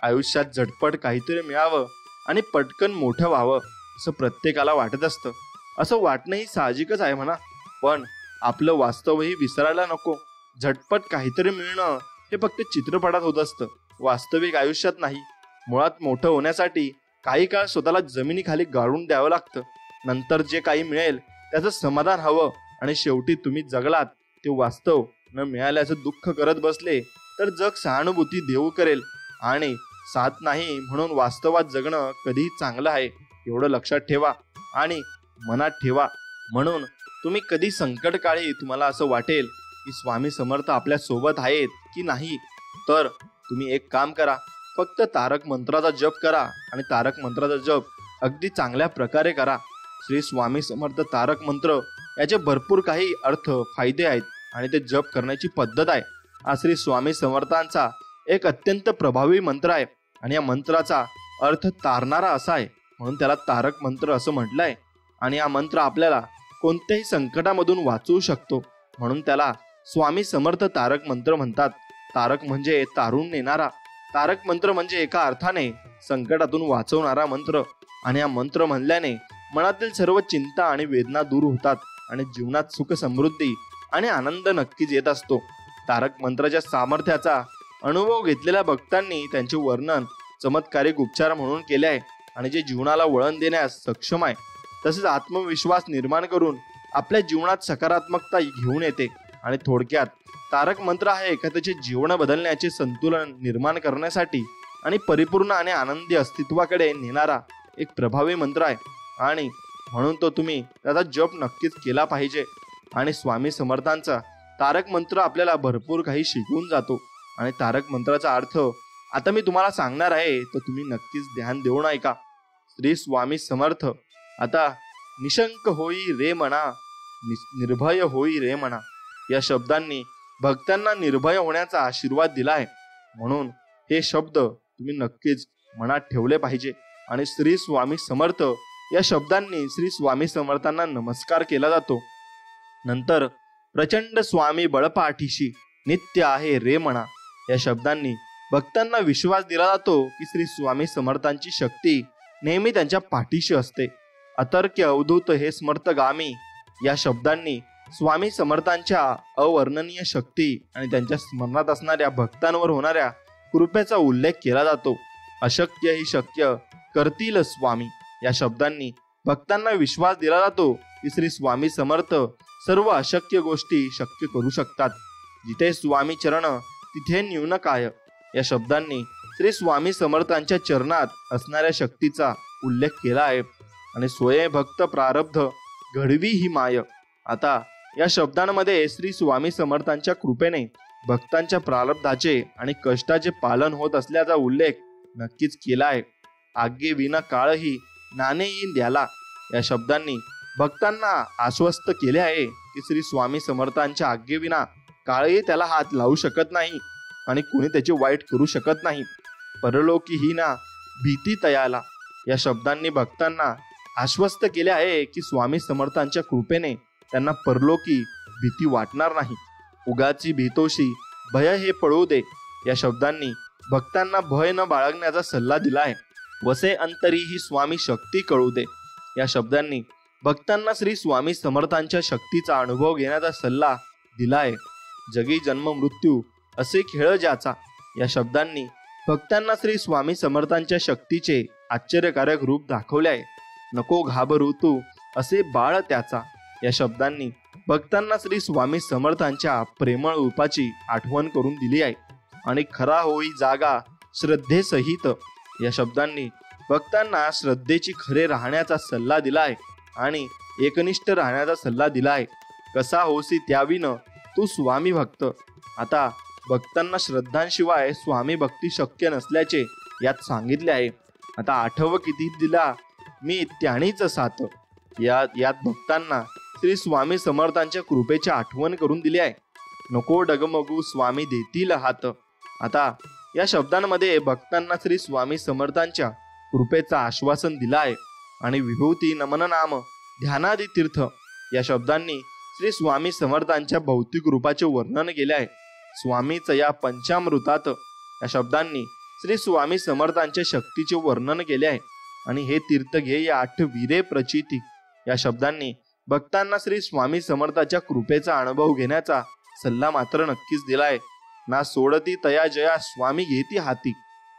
आयुष्यात झटपट काहीतरी मिळावं आणि पटकन मोठं व्हावं असं प्रत्येकाला वाटत असतं. असं वाटणंही साहजिकच आहे म्हणा, पण आपलं वास्तवही विसरायला नको. झटपट काहीतरी मिळणं हे फक्त चित्रपटात होत असतं, वास्तविक आयुष्यात नाही. मुळात मोठं होण्यासाठी काही काळ स्वतःला जमिनीखाली गाळून द्यावं लागतं. नंतर जे काही मिळेल त्याचं समाधान हवं. आणि शेवटी तुम्ही जगलात ते वास्तव न मिळाल्याचं दुःख करत बसले तर जग सहानुभूती देऊ करेल आणि साथ नाही. म्हणून वास्तवात जगणं कधीही चांगलं आहे एवढं लक्षात ठेवा आणि मनात ठेवा. म्हणून तुम्ही कधी संकटकाळी तुम्हाला असं वाटेल की स्वामी समर्थ आपल्या सोबत आहेत की नाही, तर तुम्ही एक काम करा, फक्त तारक मंत्राचा जप करा. आणि तारक मंत्राचा जप अगदी चांगल्या प्रकारे करा. श्री स्वामी समर्थ तारक मंत्र याचे भरपूर काही अर्थ फायदे आहेत आणि ते जप करण्याची पद्धत आहे. हा श्री स्वामी समर्थांचा एक अत्यंत प्रभावी मंत्र आहे आणि या मंत्राचा अर्थ तारणारा असा आहे, म्हणून त्याला तारक मंत्र असं म्हटलं आहे. आणि हा मंत्र आपल्याला कोणत्याही संकटामधून वाचवू शकतो, म्हणून त्याला स्वामी समर्थ तारक मंत्र म्हणतात. तारक म्हणजे तारून नेणारा, तारक मंत्र म्हणजे एका अर्थाने संकटातून वाचवणारा मंत्र. आणि हा मंत्र म्हणल्याने मनातील सर्व चिंता आणि वेदना दूर होतात आणि जीवनात सुख समृद्धी आणि आनंद नक्कीच येत असतो. तारक मंत्राच्या सामर्थ्याचा अनुभव घेतलेल्या भक्तांनी त्यांचे वर्णन चमत्कारिक उपचार म्हणून केले आहे आणि जे जीवनाला वळण देण्यास सक्षम आहे, तसेच आत्मविश्वास निर्माण करून आपल्या जीवनात सकारात्मकता घेऊन येते. आणि थोडक्यात तारक मंत्र हा एखाद्याचे जीवन बदलण्याचे संतुलन निर्माण करण्यासाठी आणि परिपूर्ण आणि आनंदी अस्तित्वाकडे नेणारा एक प्रभावी मंत्र आहे. आणि म्हणून तो तुम्ही त्याचा जप नक्कीच केला पाहिजे. आणि स्वामी समर्थांचा तारक मंत्र आपल्याला भरपूर काही शिकवून जातो. आणि तारक मंत्राचा अर्थ आता मी तुम्हाला सांगणार आहे, तो तुम्ही नक्कीच ध्यान देऊन ऐका. श्री स्वामी समर्थ आता निशंक होई रे म्हणा, निर्भय होई रे म्हणा या शब्दांनी भक्तांना निर्भय होण्याचा आशीर्वाद दिला आहे. म्हणून हे शब्द तुम्ही नक्कीच मनात ठेवले पाहिजे. आणि श्री स्वामी समर्थ या शब्दांनी श्री स्वामी समर्थांना नमस्कार केला जातो. नंतर प्रचंड स्वामी बळपाठीशी नित्य आहे रे म्हणा या शब्दांनी भक्तांना विश्वास दिला जातो की श्री स्वामी समर्थांची शक्ती नेहमी त्यांच्या पाठीशी असते. अतर्क्य अवधूत हे स्मर्थगामी या शब्दांनी स्वामी समर्थांच्या अवर्णनीय शक्ती आणि त्यांच्या स्मरणात असणाऱ्या भक्तांवर होणाऱ्या कृपेचा उल्लेख केला जातो. अशक्य ही शक्य करतील स्वामी या शब्दांनी भक्तांना विश्वास दिला जातो की श्री स्वामी समर्थ सर्व अशक्य गोष्टी शक्य करू शकतात. जिथे स्वामी चरण तिथे न्यून काय या शब्दांनी श्री स्वामी समर्थांच्या चरणात असणाऱ्या शक्तीचा उल्लेख केला आहे. आणि स्वयं भक्त प्रारब्ध घडवी ही माय. आता या शब्दांमध्ये श्री स्वामी समर्थांच्या कृपेने भक्तांच्या प्रारब्धाचे आणि कष्टाचे पालन होत असल्याचा उल्लेख नक्कीच केला आहे. आगे विना काळही नाणे येईन द्याला या शब्दांनी भक्तांना आश्वस्त केले आहे की श्री स्वामी समर्थांच्या आज्ञेविना काळही त्याला हात लावू शकत नाही आणि कोणी त्याचे वाईट करू शकत नाही. परलोकी ही ना भीती तयाला या शब्दांनी भक्तांना आश्वस्त केले आहे की स्वामी समर्थांच्या कृपेने त्यांना परलोकी भीती वाटणार नाही. उगाची भीतोशी भय हे पळू दे या शब्दांनी भक्तांना भय न बाळगण्याचा सल्ला दिलाय. वसे अंतरी ही स्वामी शक्ती कळू दे या शब्दांनी भक्तांना श्री स्वामी समर्थांच्या शक्तीचा अनुभव घेण्याचा सल्ला दिलाय. जगी जन्म मृत्यू असे खेळ ज्याचा या शब्दांनी भक्तांना श्री स्वामी समर्थांच्या शक्तीचे आश्चर्यकारक रूप दाखवले आहे. नको घाबरू तू असे बाळ त्याचा या शब्दांनी भक्तांना श्री स्वामी समर्थांच्या प्रेमळ रूपाची आठवण करून दिली आहे. आणि खरा होई जागा श्रद्धेसहित या शब्दांनी भक्तांना श्रद्धेची खरे राहण्याचा सल्ला दिलाय आणि एकनिष्ठ राहण्याचा सल्ला दिलाय. कसा होसी त्याविन तू स्वामी भक्त. आता भक्तांना श्रद्धांशिवाय स्वामी भक्ती शक्य नसल्याचे यात सांगितले आहे. आता आठव किती दिला मी त्यानीच साथ यात भक्तांना श्री स्वामी समर्थांच्या कृपेची आठवण करून दिली आहे. नको डगमगू स्वामी देतील हात. आता या शब्दांमध्ये भक्तांना श्री स्वामी समर्थांच्या कृपेचा आश्वासन दिला आहे. आणि विभूती नमन नाम ध्यानादी तीर्थ या शब्दांनी श्री स्वामी समर्थांच्या भौतिक रूपाचे वर्णन केले आहे. स्वामीच या पंचामृतात या शब्दांनी श्री स्वामी समर्थांच्या शक्तीचे वर्णन केले आहे. आणि हे तीर्थघेय आठ वीरे प्रचिती या शब्दांनी भक्तांना श्री स्वामी समर्थाच्या कृपेचा अनुभव घेण्याचा सल्ला मात्र नक्कीच दिलाय. ना सोडती तया जया स्वामी घेती हाती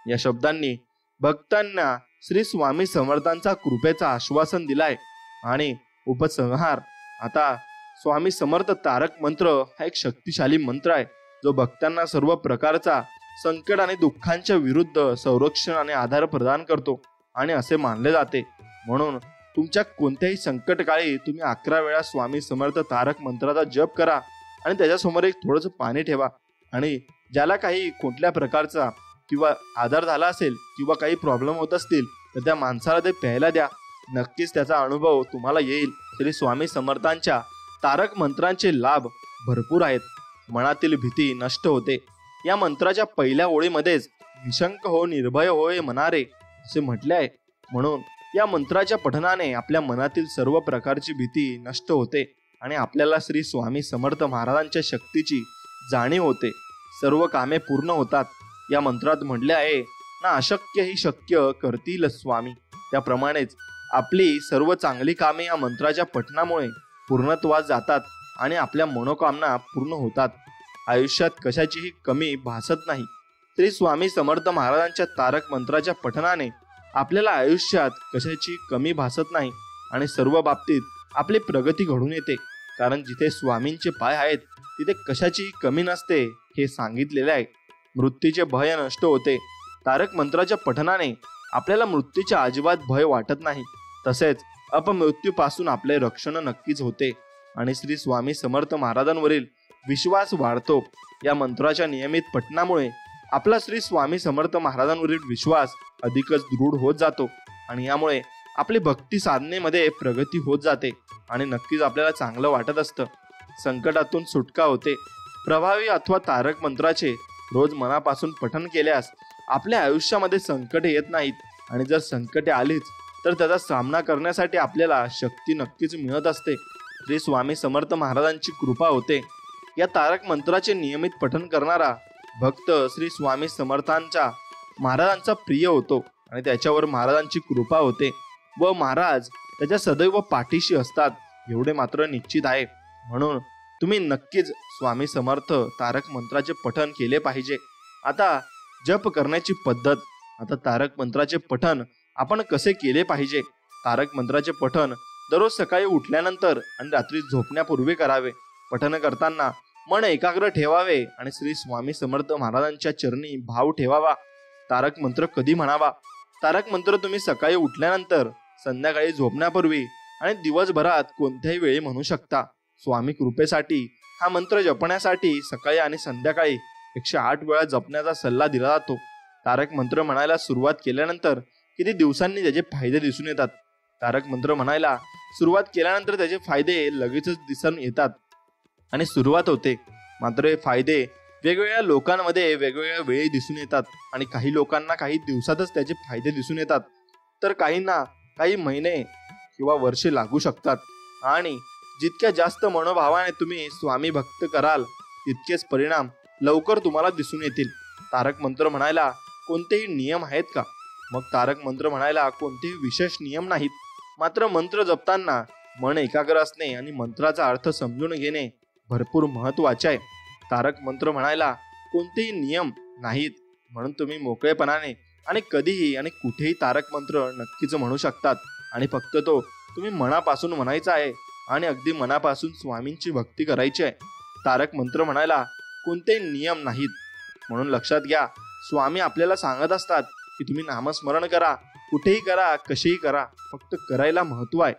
या शब्दांनी भक्तांना श्री स्वामी समर्थांचा कृपेचा आश्वासन दिलाय. आणि उपसंहार, आता स्वामी समर्थ तारक मंत्र हा एक शक्तिशाली मंत्र आहे जो भक्तांना सर्व प्रकारचा संकट आणि दुःखांच्या विरुद्ध संरक्षण आणि आधार प्रदान करतो. आणि असे मानले जाते म्हणून तुमच्या कोणत्याही संकटकाळी तुम्ही 11 वेळा स्वामी समर्थ तारक मंत्राचा जप करा आणि त्याच्यासमोर एक थोडंसं पाणी ठेवा. आणि ज्याला काही कुठल्या प्रकारचा किंवा आजार झाला असेल किंवा काही प्रॉब्लेम होत असतील तर त्या माणसाला ते प्यायला द्या. नक्कीच त्याचा अनुभव तुम्हाला येईल. श्री स्वामी समर्थांच्या तारक मंत्रांचे लाभ भरपूर आहेत. मनातील भीती नष्ट होते. या मंत्राच्या पहिल्या ओळीमध्येच निशंक हो निर्भय होय मनारे असे म्हटले आहे. म्हणून या मंत्राच्या पठनाने आपल्या मनातील सर्व प्रकारची भीती नष्ट होते आणि आपल्याला श्री स्वामी समर्थ महाराजांच्या शक्तीची जाणीव होते. सर्व कामे पूर्ण होतात. या मंत्रात म्हटले आहे ना, अशक्य ही शक्य करतील स्वामी. त्याप्रमाणेच आपली सर्व चांगली कामे या मंत्राच्या पठनामुळे पूर्णत्वास जातात आणि आपल्या मनोकामना पूर्ण होतात. आयुष्यात कशाचीही कमी भासत नाही. श्री स्वामी समर्थ महाराजांच्या तारक मंत्राच्या पठनाने आपल्याला आयुष्यात कशाची कमी भासत नाही आणि सर्व बाबतीत आपली प्रगती घडून येते. कारण जिथे स्वामींचे पाय आहेत तिथे कशाचीही कमी नसते हे सांगितलेले आहे. मृत्यूचे भय नष्ट होते. तारक मंत्राच्या पठनाने आपल्याला मृत्यूचे अजिबात भय वाटत नाही. तसेच अपमृत्यूपासून आपले रक्षण नक्कीच होते आणि श्री स्वामी समर्थ महाराजांवरील विश्वास वाढतो. या मंत्राच्या नियमित पठणामुळे आपला श्री स्वामी समर्थ महाराजांवरील विश्वास अधिकच दृढ होत जातो आणि यामुळे आपली भक्ती साधनेमध्ये प्रगती होत जाते आणि नक्कीच आपल्याला चांगलं वाटत असतं. संकटातून सुटका होते. प्रभावी अथवा तारक मंत्राचे रोज मनापासून पठण केल्यास आपल्या आयुष्यामध्ये संकटे येत नाहीत आणि जर संकटे आलीच तर त्याचा सामना करण्यासाठी आपल्याला शक्ती नक्कीच मिळत असते. श्री स्वामी समर्थ महाराजांची कृपा होते. या तारक मंत्राचे नियमित पठण करणारा भक्त श्री स्वामी समर्थांच्या महाराजांचा प्रिय होतो आणि त्याच्यावर महाराजांची कृपा होते व महाराज त्याच्या सदैव पाठीशी असतात एवढे मात्र निश्चित आहे. म्हणून तुम्ही नक्कीच स्वामी समर्थ तारक मंत्राचे पठण केले पाहिजे. आता जप करण्याची पद्धत. आता तारक मंत्राचे पठण आपण कसे केले पाहिजे? तारक मंत्राचे पठण दररोज सकाळी उठल्यानंतर आणि रात्री झोपण्यापूर्वी करावे. पठण करताना मन एकाग्र ठेवावे आणि श्री स्वामी समर्थ महाराजांच्या चरणी भाव ठेवावा. तारक मंत्र कधी म्हणावा? तारक मंत्र तुम्ही सकाळी उठल्यानंतर, संध्याकाळी झोपण्यापूर्वी आणि दिवसभरात कोणत्याही वेळी म्हणू शकता. स्वामी कृपेसाठी हा मंत्र जपण्यासाठी सकाळी आणि संध्याकाळी 108 वेळा जपण्याचा सल्ला दिला जातो. तारक मंत्र म्हणायला सुरुवात केल्यानंतर किती दिवसांनी त्याचे फायदे दिसून येतात. तारक मंत्र म्हणायला सुरुवात केल्यानंतर त्याचे फायदे लगेचच दिसून येतात आणि सुरुवात होते. मात्र हे फायदे वेगवेगळ्या लोकांमध्ये वेगवेगळ्या वेळी दिसून येतात आणि काही लोकांना काही दिवसातच त्याचे फायदे दिसून येतात तर काहींना काही महिने किंवा वर्षे लागू शकतात. आणि जितक्या जास्त मनोभावाने तुम्ही स्वामी भक्त कराल तितकेच परिणाम लवकर तुम्हाला दिसून येतील. तारक मंत्र म्हणायला कोणतेही नियम आहेत का? मग तारक मंत्र म्हणायला कोणतेही विशेष नियम नाहीत. मात्र मंत्र जपताना मन एकाग्र असणे आणि मंत्राचा अर्थ समजून घेणे भरपूर महत्वाचे आहे. तारक मंत्र म्हणायला कोणतेही नियम नाहीत म्हणून तुम्ही मोकळेपणाने आणि कधीही आणि कुठेही तारक मंत्र नक्कीच म्हणू शकतात आणि फक्त तो तुम्ही मनापासून म्हणायचा आहे आणि अगदी मनापासून स्वामींची भक्ती करायची आहे. तारक मंत्र म्हणायला कोणतेही नियम नाहीत म्हणून लक्षात घ्या. स्वामी आपल्याला सांगत असतात की तुम्ही नामस्मरण करा, कुठेही करा, कशीही करा, फक्त करायला महत्व आहे.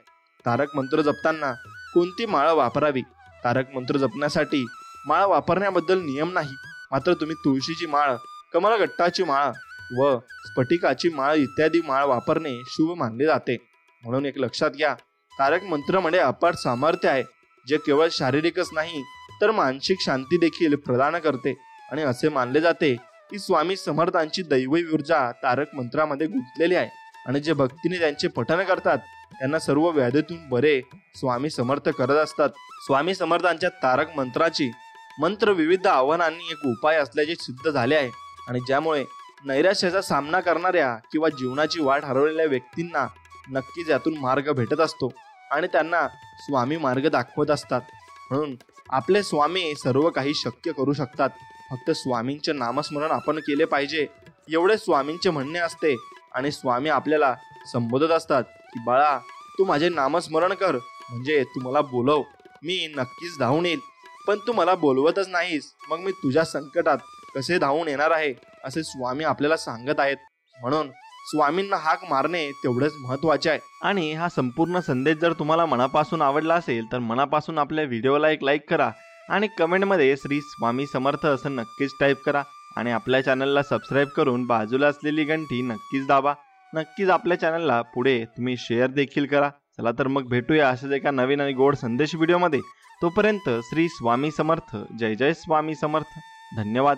तारक मंत्र जपताना कोणती माळ वापरावी? तारक मंत्र जपण्यासाठी माळ वापरण्याबद्दल नियम नाही. मात्र तुम्ही तुळशीची माळ, कमलगट्टाची माळ व स्फटिकाची माळ इत्यादी माळ वापरणे शुभ मानले जाते. म्हणून एक लक्षात घ्या, तारक मंत्रामध्ये अपार सामर्थ्य आहे जे केवळ शारीरिकच नाही तर मानसिक शांती देखील प्रदान करते आणि असे मानले जाते की स्वामी समर्थांची दैवी ऊर्जा तारक मंत्रामध्ये गुंतलेली आहे आणि जे भक्तीने त्यांचे पठण करतात त्यांना सर्व व्याधीतून बरे स्वामी समर्थ करत असतात. स्वामी समर्थांच्या तारक मंत्राची मंत्र विविध आव्हानांनी एक उपाय असल्याचे सिद्ध झाले आहे आणि ज्यामुळे नैराश्याचा सामना करणाऱ्या किंवा जीवनाची वाट हरवलेल्या व्यक्तींना नक्कीच यातून मार्ग भेटत असतो आणि त्यांना स्वामी मार्ग दाखवत असतात. म्हणून आपले स्वामी सर्व काही शक्य करू शकतात. फक्त स्वामींचे नामस्मरण आपण केले पाहिजे एवढे स्वामींचे म्हणणे असते. आणि स्वामी आपल्याला संबोधत असतात की बाळा, तू माझे नामस्मरण कर, म्हणजे तू मला बोलव, मी नक्कीच धावून येईल. पण तू मला बोलवतच नाहीस, मग मी तुझ्या संकटात कसे धावून येणार आहे, असे स्वामी आपल्याला सांगत आहेत. म्हणून स्वामींना हाक मारणे तेवढंच महत्वाचे आहे. आणि हा संपूर्ण संदेश जर तुम्हाला मनापासून आवडला असेल तर मनापासून आपल्या व्हिडिओला एक लाईक करा आणि कमेंटमध्ये श्री स्वामी समर्थ असं नक्कीच टाईप करा आणि आपल्या चॅनलला सबस्क्राईब करून बाजूला असलेली घंटी नक्कीच दाबा. नक्कीच आपल्या चॅनलला पुढे तुम्ही शेअर देखील करा. चला तर मग भेटूया अशाच एका नवीन आणि गोड संदेश व्हिडिओमध्ये. तोपर्यंत श्री स्वामी समर्थ. जय जय स्वामी समर्थ. धन्यवाद.